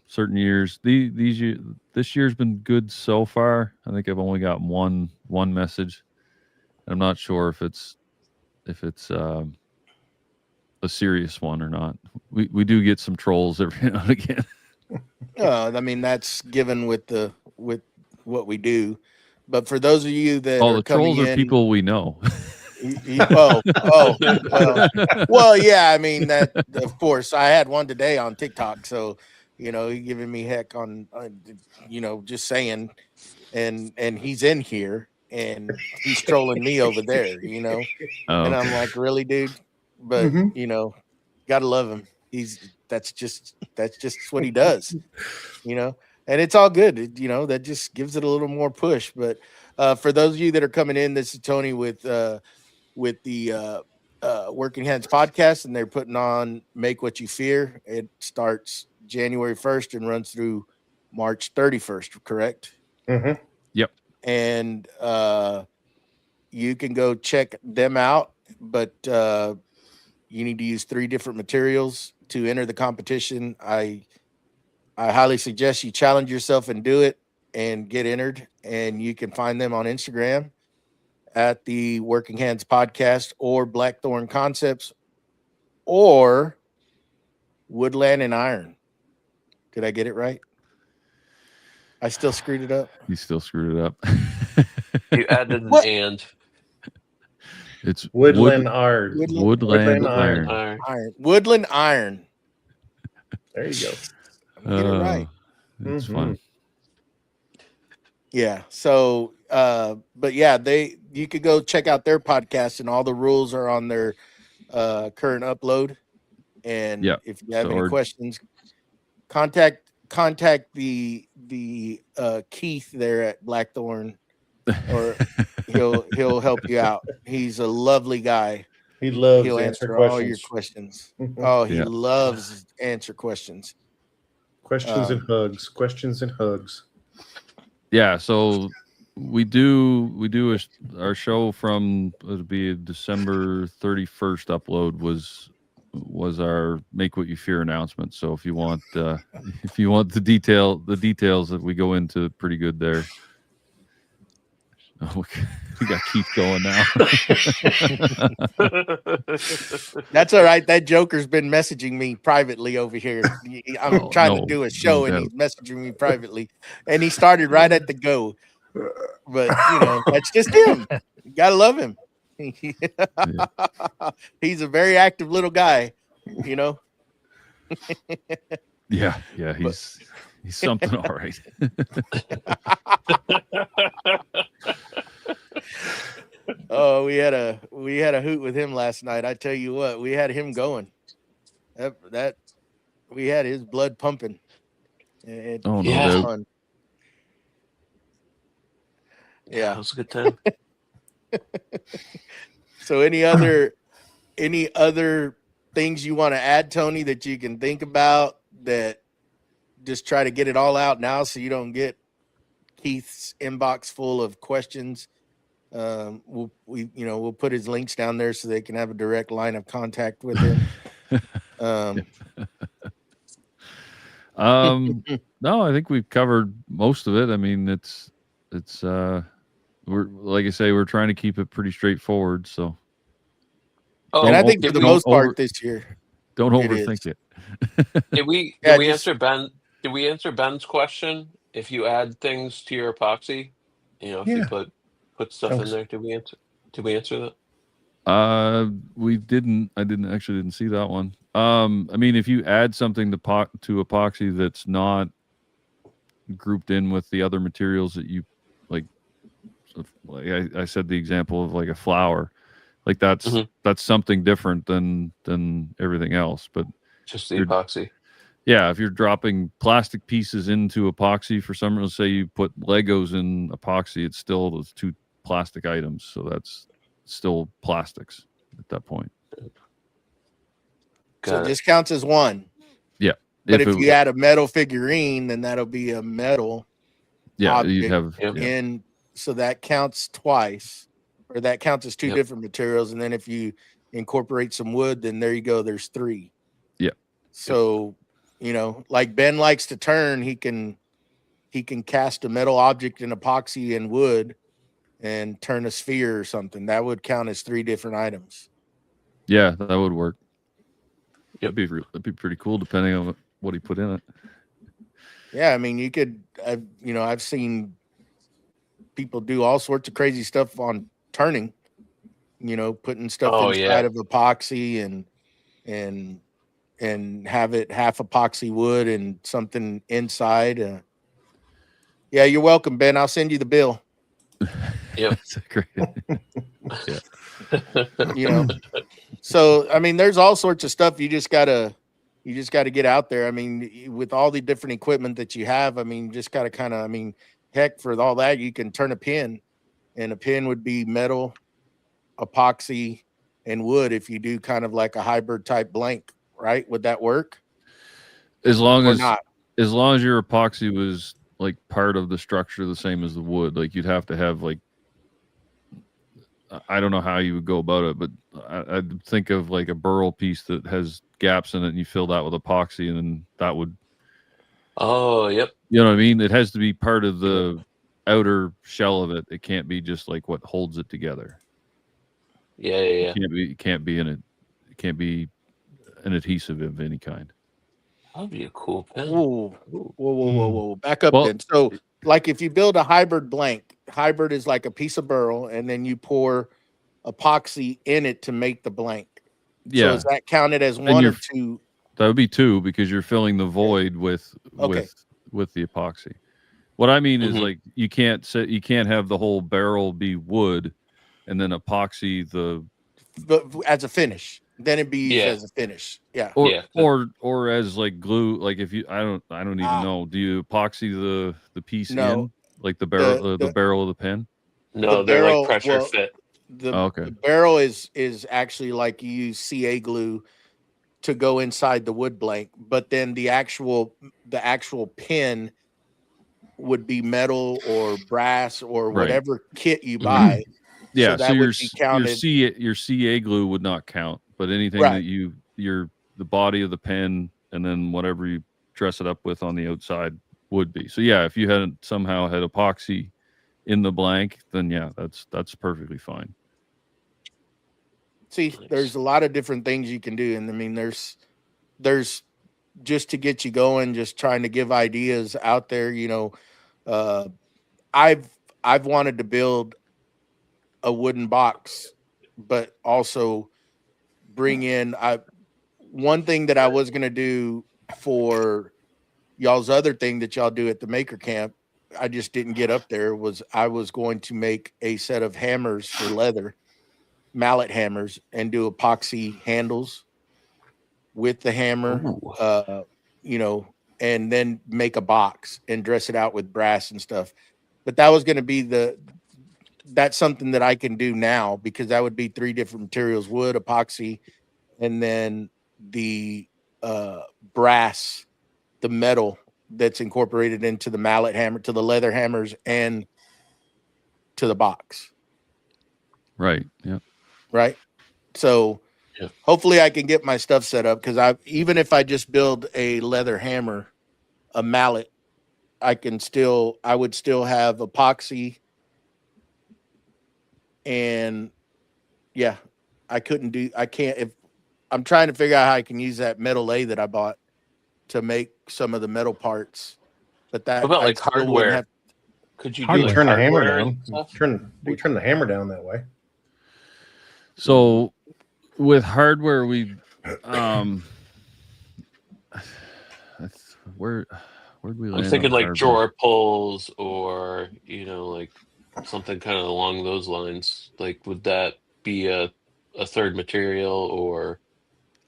Speaker 5: Certain years, this year's been good so far. I think I've only got one message. I'm not sure if it's a serious one or not. We do get some trolls every now and again.
Speaker 1: I mean, that's given with what we do. But for those of you that
Speaker 5: Oh,
Speaker 1: are
Speaker 5: the
Speaker 1: coming
Speaker 5: trolls are
Speaker 1: in,
Speaker 5: people we know.
Speaker 1: well, yeah. I mean, that of course. I had one today on TikTok, so he giving me heck on, just saying, and he's in here and he's trolling me over there,
Speaker 5: Oh,
Speaker 1: and I'm like, really, dude? But
Speaker 3: Mhm.
Speaker 1: gotta love him. That's just what he does, and it's all good. That just gives it a little more push. But for those of you that are coming in, this is Tony with the Working Hands podcast, and they're putting on Make What You Fear. It starts January 1st and runs through March 31st, correct?
Speaker 3: Mhm.
Speaker 5: Yep.
Speaker 1: And you can go check them out, but you need to use 3 different materials to enter the competition. I highly suggest you challenge yourself and do it and get entered. And you can find them on Instagram at the Working Hands podcast or Blackthorn Concepts or Woodland and Iron. Did I get it right? I still screwed it up.
Speaker 5: You still screwed it up.
Speaker 4: You added an
Speaker 1: What?
Speaker 4: and.
Speaker 5: It's
Speaker 3: Woodland Iron.
Speaker 5: Woodland
Speaker 3: Iron.
Speaker 5: Iron.
Speaker 1: Iron. Woodland Iron.
Speaker 3: There you go.
Speaker 1: Get it right.
Speaker 5: It's
Speaker 3: Mhm.
Speaker 5: fun.
Speaker 1: Yeah. So, but yeah, you could go check out their podcast, and all the rules are on their current upload. And
Speaker 5: Yeah.
Speaker 1: if you have
Speaker 5: So
Speaker 1: any questions, contact the Keith there at Blackthorn, or he'll help you out. He's a lovely guy.
Speaker 3: He loves
Speaker 1: He'll
Speaker 3: to
Speaker 1: answer
Speaker 3: answer
Speaker 1: all your
Speaker 3: questions.
Speaker 1: questions. Oh, he
Speaker 5: Yeah.
Speaker 1: loves to answer questions.
Speaker 3: Questions and hugs. Questions and hugs.
Speaker 5: Yeah, so we do our show from, it'll be December 31st upload was our Make What You Fear announcement. So if you want the details that we go into pretty good there. Oh, we got Keith going now.
Speaker 1: That's all right. That Joker's been messaging me privately over here. I'm trying to do a show, and he's messaging me privately. And he started right at the go. But that's just him. You gotta love him. He's a very active little guy, you know.
Speaker 5: Yeah, he's something all right.
Speaker 1: Oh, we had a hoot with him last night. I tell you what, we had him going. That we had his blood pumping.
Speaker 5: Oh, no
Speaker 1: It was
Speaker 5: doubt.
Speaker 1: fun.
Speaker 4: Yeah, it was a good time.
Speaker 1: So any other things you want to add, Tony, that you can think about, that just try to get it all out now so you don't get Keith's inbox full of questions? We'll put his links down there so they can have a direct line of contact with him.
Speaker 5: No, I think we've covered most of it. I mean, it's we're, like I say, we're trying to keep it pretty straightforward. So
Speaker 1: And I think for the most part this year,
Speaker 5: don't
Speaker 1: it
Speaker 5: overthink it.
Speaker 4: Did we answer Ben? Did we answer Ben's question? If you add things to your epoxy, if you put stuff in there, did we answer that?
Speaker 5: We didn't. I didn't see that one. I mean, if you add something to epoxy that's not grouped in with the other materials that you like I said, the example of like a flower, like that's something different than everything else. But
Speaker 4: just the epoxy.
Speaker 5: Yeah, if you're dropping plastic pieces into epoxy, for some reason, say you put Legos in epoxy, it's still those two plastic items. So that's still plastics at that point.
Speaker 1: So this counts as one.
Speaker 5: Yeah.
Speaker 1: But if you add a metal figurine, then that'll be a metal.
Speaker 5: Yeah, you'd have
Speaker 1: in, so that counts twice, or that counts as two different materials. And then if you incorporate some wood, then there you go. There's three.
Speaker 5: Yeah.
Speaker 1: So, like Ben likes to turn, he can cast a metal object in epoxy and wood and turn a sphere or something. That would count as three different items.
Speaker 5: Yeah, that would work. That'd be pretty cool, depending on what he put in it.
Speaker 1: Yeah, I mean, you could, I've seen people do all sorts of crazy stuff on turning, putting stuff inside of epoxy and have it half epoxy wood and something inside. Yeah, you're welcome, Ben. I'll send you the bill.
Speaker 4: Yeah,
Speaker 5: that's great.
Speaker 1: So I mean, there's all sorts of stuff. You just gotta get out there. I mean, with all the different equipment that you have, I mean, just gotta heck, for all that, you can turn a pin, and a pin would be metal, epoxy, and wood. If you do kind of like a hybrid type blank, right? Would that work?
Speaker 5: As long as your epoxy was like part of the structure, the same as the wood, like you'd have to have like, I don't know how you would go about it, but I'd think of like a burl piece that has gaps in it, and you fill that with epoxy, and then that would.
Speaker 4: Oh, yep.
Speaker 5: You know what I mean? It has to be part of the outer shell of it. It can't be just like what holds it together.
Speaker 4: Yeah.
Speaker 5: It can't be an adhesive of any kind.
Speaker 4: That'd be a cool pen.
Speaker 1: Whoa. Back up then. So, like, if you build a hybrid blank, hybrid is like a piece of burl, and then you pour epoxy in it to make the blank.
Speaker 5: Yeah.
Speaker 1: So is that counted as one or two?
Speaker 5: That would be two, because you're filling the void with the epoxy. What I mean is, like, you can't have the whole barrel be wood and then epoxy
Speaker 1: as a finish. Then it'd be used as a finish. Yeah.
Speaker 5: Or as like glue. Like if you, I don't even know. Do you epoxy the piece in, like the barrel, the barrel of the pen?
Speaker 4: No, they're like pressure fit.
Speaker 1: The barrel is actually like you use CA glue to go inside the wood blank, but then the actual pin would be metal or brass or whatever kit you buy.
Speaker 5: Yeah,
Speaker 1: so
Speaker 5: your CA glue would not count, but anything that the body of the pen and then whatever you dress it up with on the outside would be. So yeah, if you hadn't somehow had epoxy in the blank, then yeah, that's perfectly fine.
Speaker 1: See, there's a lot of different things you can do, and I mean, there's just to get you going, just trying to give ideas out there. I've wanted to build a wooden box but also bring in one thing that I was going to do for y'all's other thing that y'all do at the maker camp. I just didn't get up there. Was I was going to make a set of hammers for leather, mallet hammers, and do epoxy handles with the hammer,
Speaker 4: Ooh.
Speaker 1: you know, and then make a box and dress it out with brass and stuff. But that was going to be that's something that I can do now, because that would be 3 different materials: wood, epoxy, and then the brass, the metal that's incorporated into the mallet hammer, to the leather hammers, and to the box.
Speaker 5: Right. Yeah.
Speaker 1: Right. So
Speaker 4: Yeah.
Speaker 1: hopefully I can get my stuff set up, because even if I just build a leather hammer, a mallet, I would still have epoxy. And yeah, I can't, if I'm trying to figure out how I can use that metal lathe that I bought to make some of the metal parts. But that,
Speaker 4: What about
Speaker 1: I
Speaker 4: like
Speaker 1: still wouldn't
Speaker 4: hardware?
Speaker 1: have.
Speaker 4: Could you do
Speaker 2: Hardware.
Speaker 4: like
Speaker 3: Turn the hammer
Speaker 4: hardware
Speaker 3: down.
Speaker 4: and stuff?
Speaker 3: Turn the hammer down that way.
Speaker 5: So with hardware, where'd we land?
Speaker 4: I'm thinking
Speaker 5: on
Speaker 4: like
Speaker 5: hardware?
Speaker 4: drawer pulls, or like something kind of along those lines. Like, would that be a third material, or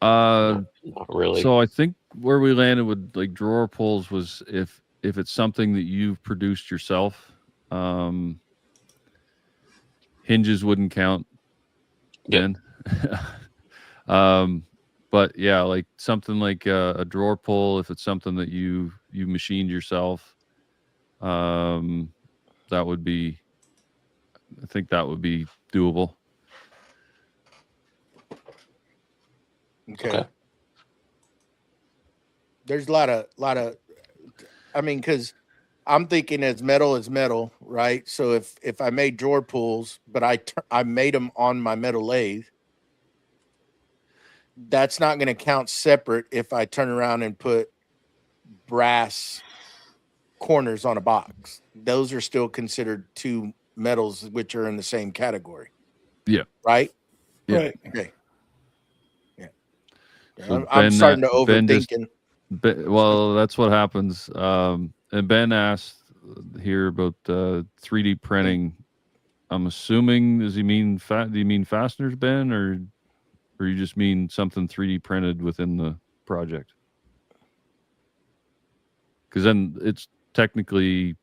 Speaker 4: not really?
Speaker 5: So I think where we landed with like drawer pulls was if it's something that you've produced yourself, hinges wouldn't count then. But yeah, like something like a drawer pull, if it's something that you machined yourself, that would be, I think that would be doable.
Speaker 1: Okay. There's a lot of, I mean, because I'm thinking as metal, right? So if I made drawer pulls, but I made them on my metal lathe, that's not going to count separate if I turn around and put brass corners on a box. Those are still considered 2 metals, which are in the same category.
Speaker 5: Yeah.
Speaker 1: Right?
Speaker 5: Yeah.
Speaker 3: Right.
Speaker 1: Okay. Yeah.
Speaker 5: So
Speaker 1: I'm starting to
Speaker 5: Ben just-
Speaker 1: overthinking.
Speaker 5: Well, that's what happens. And Ben asked here about 3D printing. I'm assuming, does he mean do you mean fasteners, Ben, or you just mean something 3D printed within the project? Because then it's technically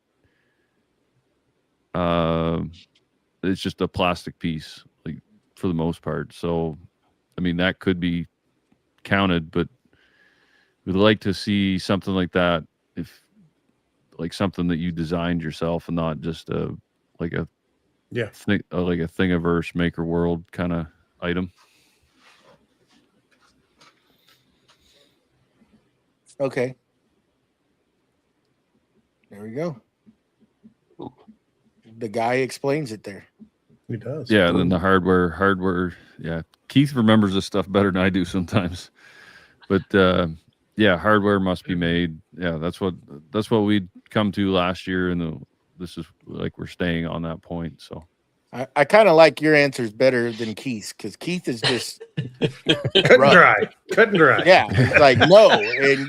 Speaker 5: it's just a plastic piece, like, for the most part. So I mean, that could be counted, but we'd like to see something like that, if like something that you designed yourself and not just like a Thingiverse Maker World kind of item.
Speaker 1: Okay. There we go. The guy explains it there.
Speaker 3: He does.
Speaker 5: Yeah, and then the hardware. Yeah, Keith remembers this stuff better than I do sometimes. But yeah, hardware must be made. Yeah, that's what we'd come to last year, and this is like we're staying on that point. So
Speaker 1: I kind of like your answers better than Keith, because Keith is just
Speaker 3: cut and dry.
Speaker 1: Yeah, it's like no,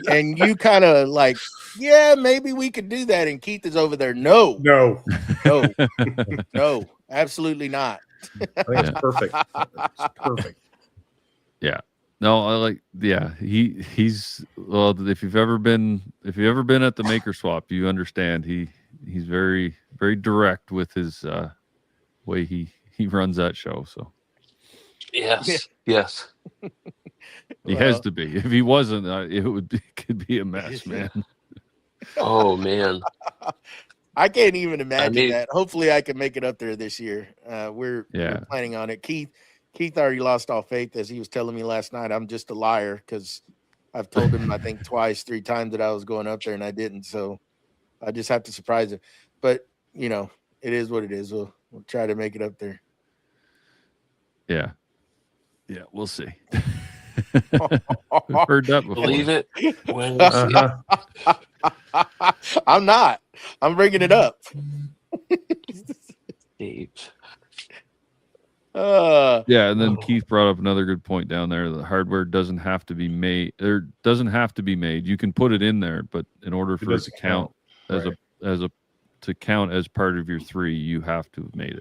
Speaker 1: and you kind of like, yeah, maybe we could do that, and Keith is over there. No, absolutely not.
Speaker 3: I think it's perfect. It's perfect.
Speaker 5: yeah, no, I like. Yeah, he's well. If you've ever been at the Maker Swap, you understand he's very, very direct with his way he runs that show. So
Speaker 4: Yes.
Speaker 5: he has to be. If he wasn't, it could be a mess, man.
Speaker 4: Oh man,
Speaker 1: I can't even imagine that. Hopefully, I can make it up there this year. We're planning on it. Keith already lost all faith, as he was telling me last night. I'm just a liar, because I've told him I think 3 times that I was going up there, and I didn't. So I just have to surprise him. But it is what it is. We'll try to make it up there.
Speaker 5: Yeah, we'll see. I've heard that before.
Speaker 4: Believe it when you see it.
Speaker 1: I'm not. I'm bringing it up.
Speaker 4: Deep.
Speaker 5: Yeah, and then Keith brought up another good point down there. The hardware doesn't have to be made. Or doesn't have to be made. You can put it in there, but in order for it to count as to count as part of your 3, you have to have made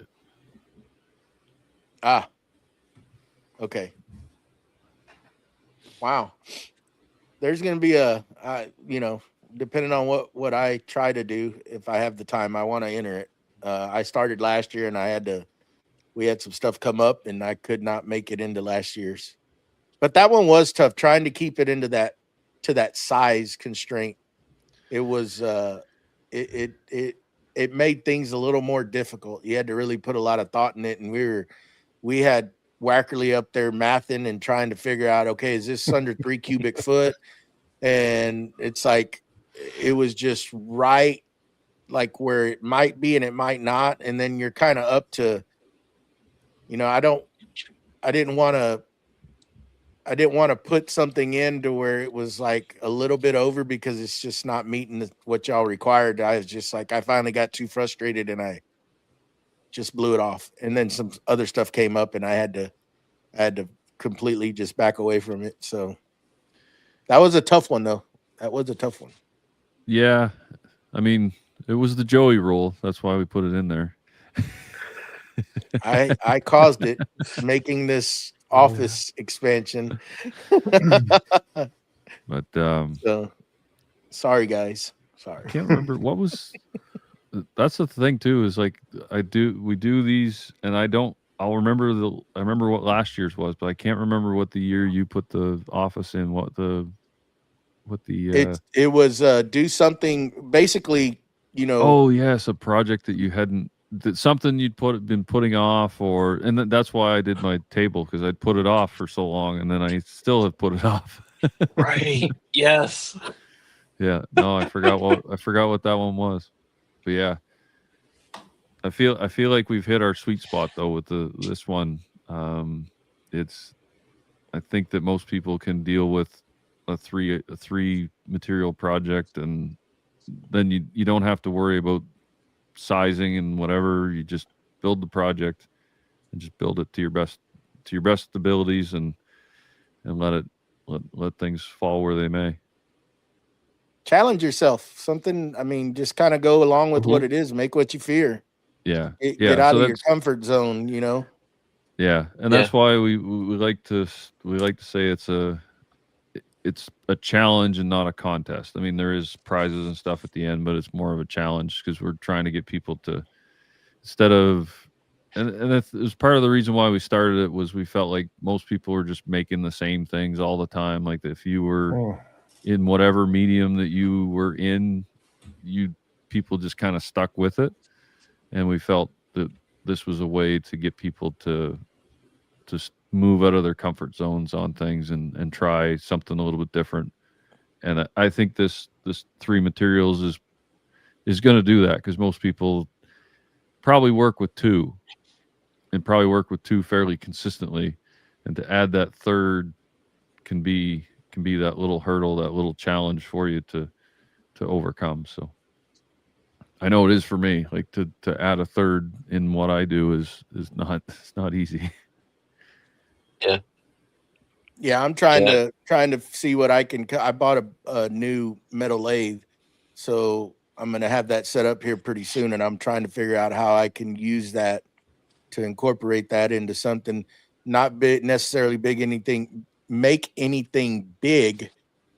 Speaker 5: it.
Speaker 1: Okay. Wow. There's going to be depending on what I try to do, if I have the time, I want to enter it. I started last year and we had some stuff come up and I could not make it into last year's. But that one was tough, trying to keep it into that size constraint. It was it made things a little more difficult. You had to really put a lot of thought in it, and we had Wackerly up there mathing and trying to figure out, okay, is this under 3 cubic foot? And it's like, it was just right, like where it might be and it might not. And then you're kind of up to, I didn't want to put something in to where it was like a little bit over, because it's just not meeting what y'all required. I was just like, I finally got too frustrated and I just blew it off. And then some other stuff came up and I had to completely just back away from it. So that was a tough one though. That was a tough one.
Speaker 5: Yeah. I mean, it was the Joey rule. That's why we put it in there.
Speaker 1: I caused it, making this office expansion.
Speaker 5: But
Speaker 1: so sorry guys. Sorry.
Speaker 5: I can't remember what was. That's the thing too, is like we do these, and I'll remember I remember what last year's was, but I can't remember what the year you put the office in.
Speaker 1: It was do something basically,
Speaker 5: Oh yes, a project that you hadn't. Something you'd been putting off, and that's why I did my table, because I'd put it off for so long, and then I still have put it off.
Speaker 4: Right. Yes.
Speaker 5: Yeah. No, I forgot what that one was. But yeah, I feel like we've hit our sweet spot though with this one. I think that most people can deal with a three material project, and then you don't have to worry about sizing and whatever. You just build the project and just build it to your best abilities, and let things fall where they may.
Speaker 1: Challenge yourself. Something, just kind of go along with what it is. Make what you fear.
Speaker 5: Yeah.
Speaker 1: Get out of your comfort zone,
Speaker 5: Yeah. And that's why we like to say it's a challenge and not a contest. I mean, there is prizes and stuff at the end, but it's more of a challenge, because we're trying to get people to, instead of, and it was part of the reason why we started it, was we felt like most people were just making the same things all the time. Like, if you were in whatever medium that you were in, people just kind of stuck with it. And we felt that this was a way to get people to just move out of their comfort zones on things and try something a little bit different. And I think this 3 materials is going to do that, because most people probably work with 2, and probably work with 2 fairly consistently, and to add that third can be that little hurdle, that little challenge for you to overcome. So I know it is for me. Like, to add a third in what I do is not easy.
Speaker 1: Yeah, I'm trying to see what I can. I bought a new metal lathe, so I'm gonna have that set up here pretty soon, and I'm trying to figure out how I can use that to incorporate that into something not necessarily big, make anything big,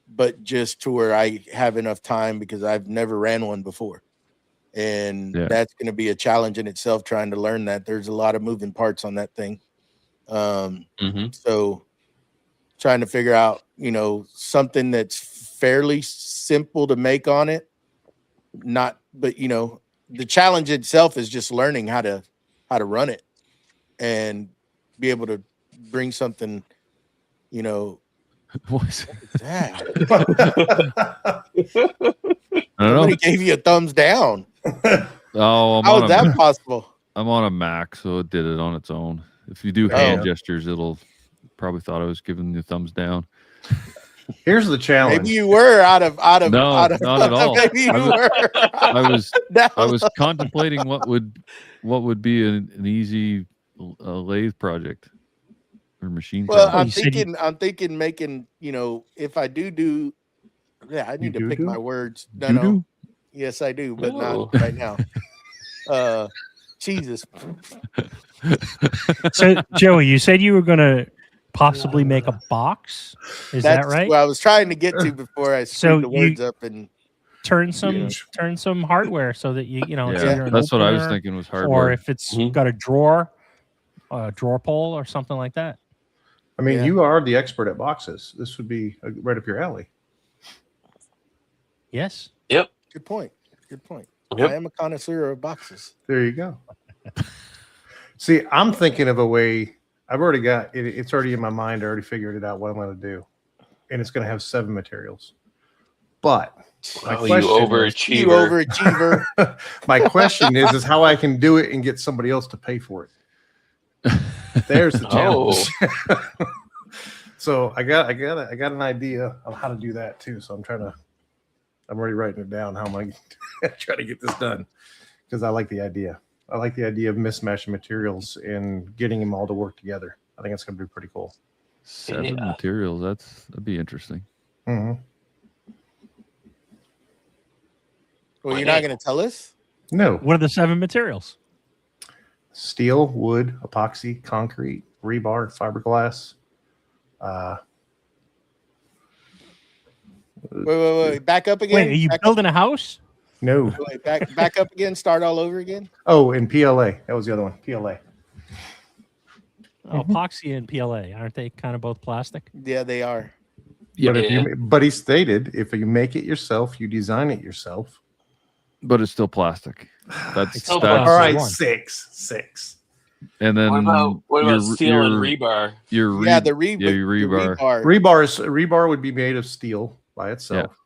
Speaker 1: but just to where I have enough time, because I've never ran one before, and that's going to be a challenge in itself, trying to learn that. There's a lot of moving parts on that thing. So trying to figure out, something that's fairly simple to make on it. But the challenge itself is just learning how to run it and be able to bring something,
Speaker 5: What is
Speaker 1: that?
Speaker 5: I don't know.
Speaker 1: Somebody gave you a thumbs down.
Speaker 5: Oh,
Speaker 1: how is that possible?
Speaker 5: I'm on a Mac, so it did it on its own. If you do hand gestures, it'll probably thought I was giving you a thumbs down.
Speaker 3: Here's the challenge.
Speaker 1: Maybe you were out of
Speaker 5: not at all.
Speaker 1: Maybe you were.
Speaker 5: I was contemplating what would be an easy a lathe project or machine
Speaker 1: Well,
Speaker 5: project.
Speaker 1: I'm thinking making, if I do, yeah, I need to pick my words. No,
Speaker 5: Doo-doo?
Speaker 1: yes, I do, but
Speaker 4: No.
Speaker 1: not right now. Jesus.
Speaker 2: So, Joey, you said you were going to possibly make a box. Is that right?
Speaker 1: What I was trying to get to before I screwed the words up and
Speaker 2: turn some hardware so that you know it's
Speaker 5: Yeah,
Speaker 2: either an
Speaker 5: that's what I was
Speaker 2: opener,
Speaker 5: thinking was hardware.
Speaker 2: or if it's got a drawer pull or something like that.
Speaker 3: I mean,
Speaker 1: Yeah.
Speaker 3: you are the expert at boxes. This would be right up your alley.
Speaker 2: Yes.
Speaker 4: Yep.
Speaker 1: Good point.
Speaker 4: Yep.
Speaker 1: I am a connoisseur of boxes.
Speaker 3: There you go. See, I'm thinking of a way. I've already got it. It's already in my mind. I already figured it out what I'm going to do, and it's going to have 7 materials. But my
Speaker 4: Oh, you
Speaker 3: question
Speaker 4: overachiever.
Speaker 3: my question is how I can do it and get somebody else to pay for it. There's the challenge. So I got an idea of how to do that too. So I'm already writing it down. How am I trying to get this done? Because I like the idea. I like the idea of mismatching materials and getting them all to work together. I think it's going to be pretty cool.
Speaker 5: 7 materials. That'd be interesting.
Speaker 3: Mm-hmm.
Speaker 1: Well, you're not going to tell us?
Speaker 3: No.
Speaker 2: What are the 7 materials?
Speaker 3: Steel, wood, epoxy, concrete, rebar, fiberglass.
Speaker 1: Wait. Back up again.
Speaker 2: Wait, are you building a house?
Speaker 3: No.
Speaker 1: Wait, back up again. Start all over again.
Speaker 3: Oh, and PLA. That was the other one. PLA.
Speaker 2: Oh, epoxy and PLA, aren't they kind of both plastic?
Speaker 1: Yeah, they are.
Speaker 3: But he stated if you make it yourself, you design it yourself.
Speaker 5: But it's still plastic. That's
Speaker 3: All right, 6.
Speaker 5: And then
Speaker 4: what about steel and rebar?
Speaker 1: The rebar.
Speaker 3: Rebar would be made of steel by itself,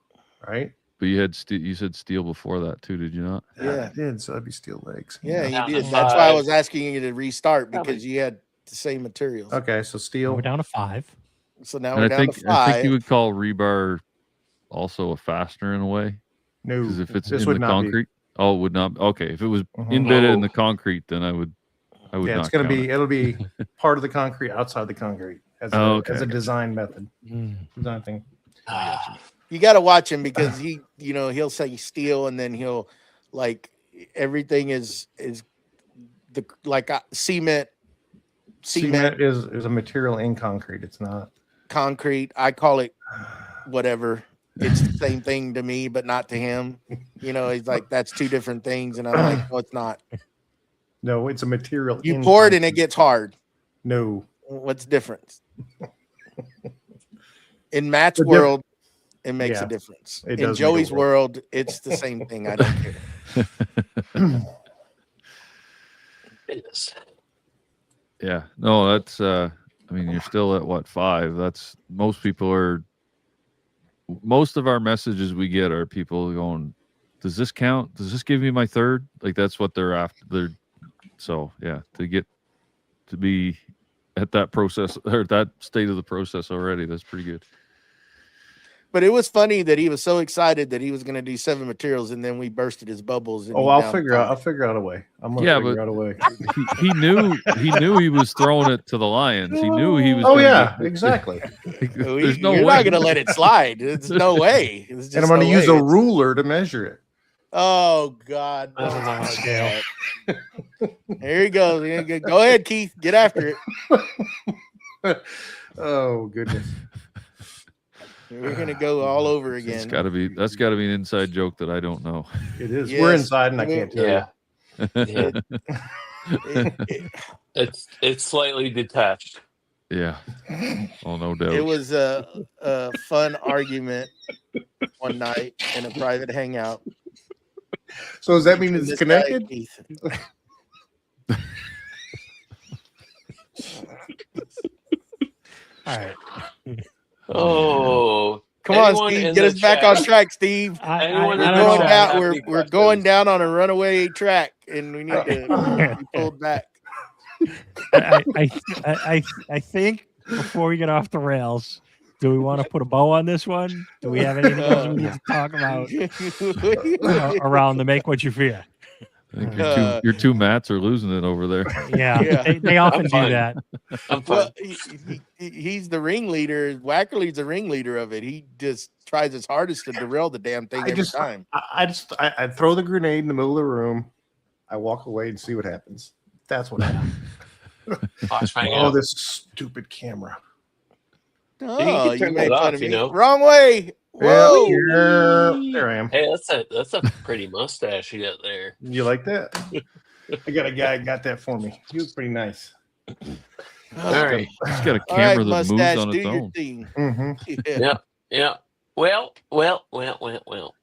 Speaker 3: right?
Speaker 5: But you said steel before that too, did you not?
Speaker 1: Yeah,
Speaker 3: I did. So that'd be steel legs.
Speaker 1: Yeah,
Speaker 4: Down
Speaker 1: you
Speaker 4: to
Speaker 1: did. That's why I
Speaker 4: 5.
Speaker 1: was asking you to restart because you had the same materials.
Speaker 3: Okay, so steel.
Speaker 2: We're down to 5.
Speaker 1: So now
Speaker 5: And
Speaker 1: we're down to 5.
Speaker 5: I think you would call rebar also a fastener in a way.
Speaker 3: No,
Speaker 5: Because if it's
Speaker 3: this
Speaker 5: in
Speaker 3: would
Speaker 5: the
Speaker 3: not be.
Speaker 5: concrete, it would not. Okay, if it was
Speaker 3: Mhm.
Speaker 5: embedded in the concrete, then I would.
Speaker 3: Yeah, it's going to be. It'll be part of the concrete, outside the concrete, as a design method, design thing.
Speaker 1: You got to watch him because he'll say steel and then he'll like everything is the like cement.
Speaker 3: Cement is a material in concrete. It's not
Speaker 1: concrete. I call it whatever. It's the same thing to me, but not to him. He's like, that's 2 different things. And I'm like, no, it's not.
Speaker 3: No, it's a material.
Speaker 1: You pour it and it gets hard.
Speaker 3: No.
Speaker 1: What's the difference? In Matt's world, it makes a difference. In Joey's world, it's the same thing. I don't care.
Speaker 5: Yeah. No, that's I mean, you're still at what, 5? That's most of our messages we get are people going, does this count? Does this give me my 3rd? Like that's what they're after. So yeah, to get to be at that process or that state of the process already, that's pretty good.
Speaker 1: But it was funny that he was so excited that he was going to do 7 materials, and then we bursted his bubbles. And
Speaker 3: I'll figure out a way. I'm going to figure out a way.
Speaker 5: He knew he was throwing it to the lions. He knew he was.
Speaker 3: Oh yeah, exactly.
Speaker 5: There's no
Speaker 1: You're
Speaker 5: way.
Speaker 1: not going to let it slide. There's no way. And
Speaker 3: I'm going to use a ruler to measure it.
Speaker 1: Oh God! Here he goes. Go ahead, Keith. Get after it.
Speaker 3: Oh goodness.
Speaker 1: We're gonna go all over again.
Speaker 5: That's got to be an inside joke that I don't know.
Speaker 3: It is.
Speaker 1: Yes.
Speaker 3: We're inside, and I can't tell you.
Speaker 4: It's slightly detached.
Speaker 5: Yeah. Oh, no doubt.
Speaker 1: It was a fun argument one night in a private hangout.
Speaker 3: So does that mean it's connected?
Speaker 2: All right.
Speaker 4: Oh,
Speaker 1: come on, Steve! Get us back on track, Steve. We're going down on a runaway track, and we need to be pulled back.
Speaker 2: I think before we get off the rails, do we want to put a bow on this one? Do we have anything else we need to talk about around the Make What You Fear?
Speaker 5: I think your two Matts are losing it over there.
Speaker 2: Yeah,
Speaker 1: Yeah.
Speaker 2: they often
Speaker 4: I'm
Speaker 2: do
Speaker 4: fine.
Speaker 2: that.
Speaker 4: I'm fine.
Speaker 1: Well, he's the ringleader. Wackerly's the ringleader of it. He just tries his hardest to derail the damn thing every time.
Speaker 3: I throw the grenade in the middle of the room. I walk away and see what happens. That's what happens.
Speaker 4: Flashbang
Speaker 3: Oh,
Speaker 4: out.
Speaker 3: this stupid camera.
Speaker 1: Oh,
Speaker 4: can
Speaker 1: you
Speaker 4: turn
Speaker 1: made
Speaker 4: that
Speaker 1: fun
Speaker 4: off,
Speaker 1: of
Speaker 4: you
Speaker 1: me.
Speaker 4: know.
Speaker 1: Wrong way.
Speaker 3: Yeah,
Speaker 1: Whoa.
Speaker 3: there I am.
Speaker 4: Hey, that's a pretty mustache you got there.
Speaker 3: You like that? I got a guy got that for me. He was pretty nice.
Speaker 4: All right.
Speaker 5: He's got a
Speaker 1: All right,
Speaker 5: camera that moves
Speaker 1: mustache,
Speaker 5: on
Speaker 1: do
Speaker 5: its
Speaker 1: your
Speaker 5: own.
Speaker 1: thing.
Speaker 3: Mm-hmm.
Speaker 4: Yeah. Well.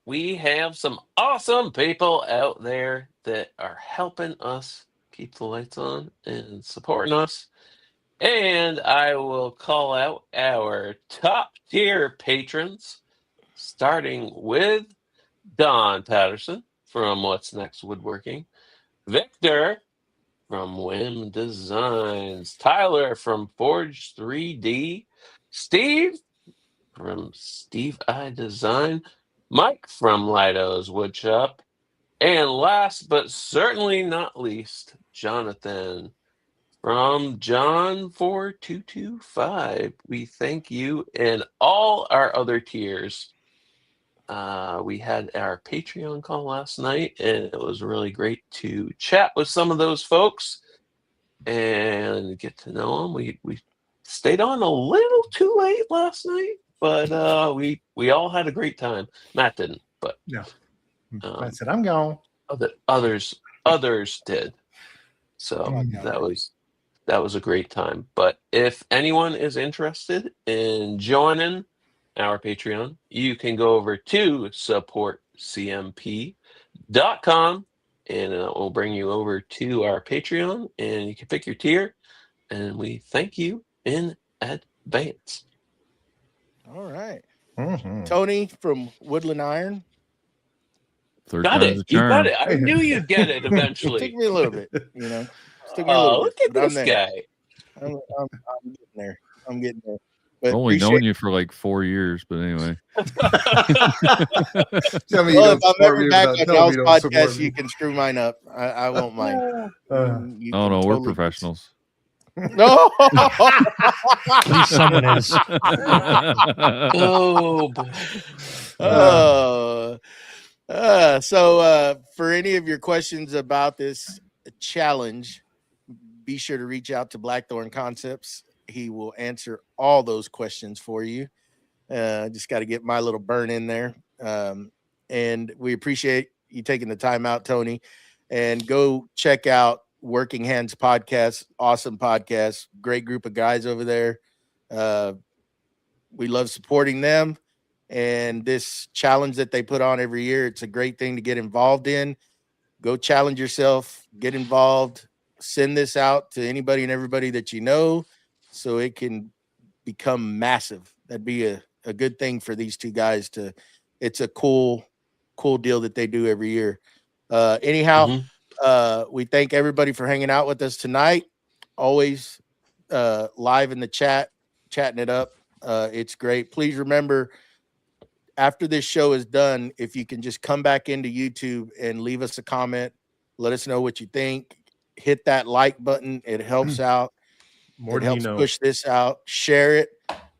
Speaker 4: We have some awesome people out there that are helping us keep the lights on and supporting us. And I will call out our top tier patrons, starting with Don Patterson from What's Next Woodworking, Victor from Whim Designs, Tyler from Forge 3D, Steve from Steve I Design, Mike from Lido's Woodshop, and last but certainly not least, Jonathan from John 4225. We thank you and all our other tiers. We had our Patreon call last night, and it was really great to chat with some of those folks and get to know them. We stayed on a little too late last night, but we all had a great time. Matt didn't, but
Speaker 3: Yeah. I said, I'm gone.
Speaker 4: others did. So that was a great time. But if anyone is interested in joining our Patreon, you can go over to supportcmp.com and it will bring you over to our Patreon and you can pick your tier. And we thank you in advance.
Speaker 1: All right.
Speaker 3: Mm-hmm.
Speaker 1: Tony from Woodland Iron.
Speaker 5: Third
Speaker 4: Got
Speaker 5: time's
Speaker 4: it.
Speaker 5: a
Speaker 4: You got
Speaker 5: charm.
Speaker 4: it. I knew you'd get it
Speaker 1: It
Speaker 4: eventually.
Speaker 1: took me a little bit, you know. It took me a little
Speaker 4: Look
Speaker 1: bit,
Speaker 4: at
Speaker 1: but I'm
Speaker 4: this
Speaker 1: there.
Speaker 4: guy.
Speaker 1: I'm getting there. I'm getting there. But
Speaker 5: I've only known
Speaker 1: appreciate
Speaker 5: you for like 4 years, but anyway.
Speaker 3: Tell me you
Speaker 1: well, if
Speaker 3: don't
Speaker 1: I'm
Speaker 3: support
Speaker 1: ever
Speaker 3: me
Speaker 1: back
Speaker 3: without
Speaker 1: on
Speaker 3: telling me
Speaker 1: y'all's
Speaker 3: you don't support
Speaker 1: podcast,
Speaker 3: me.
Speaker 1: you can screw mine up. I won't mind. You
Speaker 5: Oh
Speaker 1: can
Speaker 5: no, we're
Speaker 1: totally-
Speaker 5: professionals.
Speaker 1: No.
Speaker 2: At least someone is.
Speaker 4: Oh boy.
Speaker 1: So for any of your questions about this challenge, be sure to reach out to Blackthorn Concepts. He will answer all those questions for you. Just got to get my little burn in there. And we appreciate you taking the time out, Tony. And go check out Working Hands Podcast. Awesome podcast. Great group of guys over there. We love supporting them. And this challenge that they put on every year, it's a great thing to get involved in. Go challenge yourself, get involved, send this out to anybody and everybody that you know so it can become massive. That'd be a good thing for these two guys to, it's a cool deal that they do every year. Anyhow, we thank everybody for hanging out with us tonight. Always live in the chat, chatting it up. It's great. Please remember, after this show is done, if you can just come back into YouTube and leave us a comment, let us know what you think. Hit that like button. It helps out.
Speaker 3: More
Speaker 1: It
Speaker 3: than
Speaker 1: helps
Speaker 3: you know.
Speaker 1: push this out. Share it.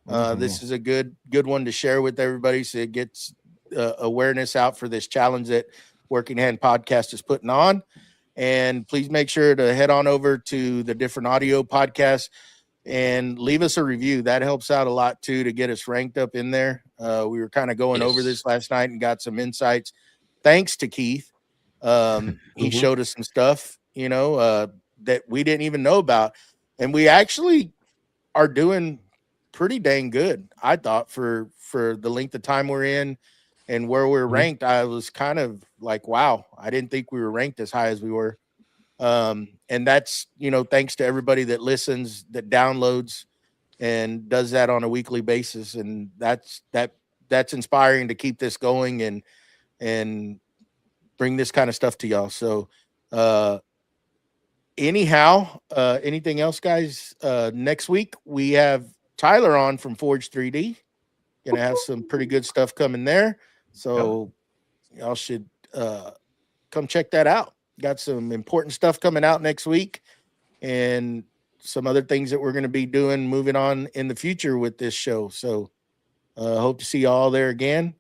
Speaker 3: Mhm.
Speaker 1: This is a good one to share with everybody so it gets awareness out for this challenge that Working Hand Podcast is putting on. And please make sure to head on over to the different audio podcasts and leave us a review. That helps out a lot too, to get us ranked up in there. We were kind of going over this last night and got some insights. Thanks to Keith. He showed us some stuff, that we didn't even know about. And we actually are doing pretty dang good, I thought, for the length of time we're in and where we're ranked. I was kind of like, wow, I didn't think we were ranked as high as we were. And that's, thanks to everybody that listens, that downloads and does that on a weekly basis. And that's inspiring to keep this going and bring this kind of stuff to y'all. So, anyhow, anything else, guys? Next week we have Tyler on from Forge 3D. Gonna have some pretty good stuff coming there. So y'all should come check that out. got some important stuff coming out next week, and some other things that we're going to be doing moving on in the future with this show. So hope to see you all there again.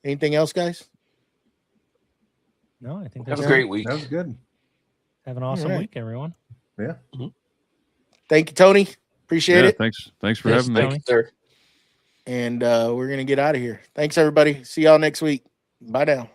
Speaker 1: Anything else, guys?
Speaker 2: No, I think
Speaker 4: Have
Speaker 2: that's
Speaker 4: a
Speaker 2: it.
Speaker 4: great week.
Speaker 3: That was good.
Speaker 2: Have an awesome
Speaker 1: right.
Speaker 2: week, everyone.
Speaker 3: Yeah.
Speaker 1: Thank you, Tony. Appreciate
Speaker 5: Yeah,
Speaker 1: it.
Speaker 5: thanks for
Speaker 4: Yes,
Speaker 5: having me.
Speaker 4: thank you, sir.
Speaker 1: And we're going to get out of here. Thanks, everybody. See y'all next week. Bye now.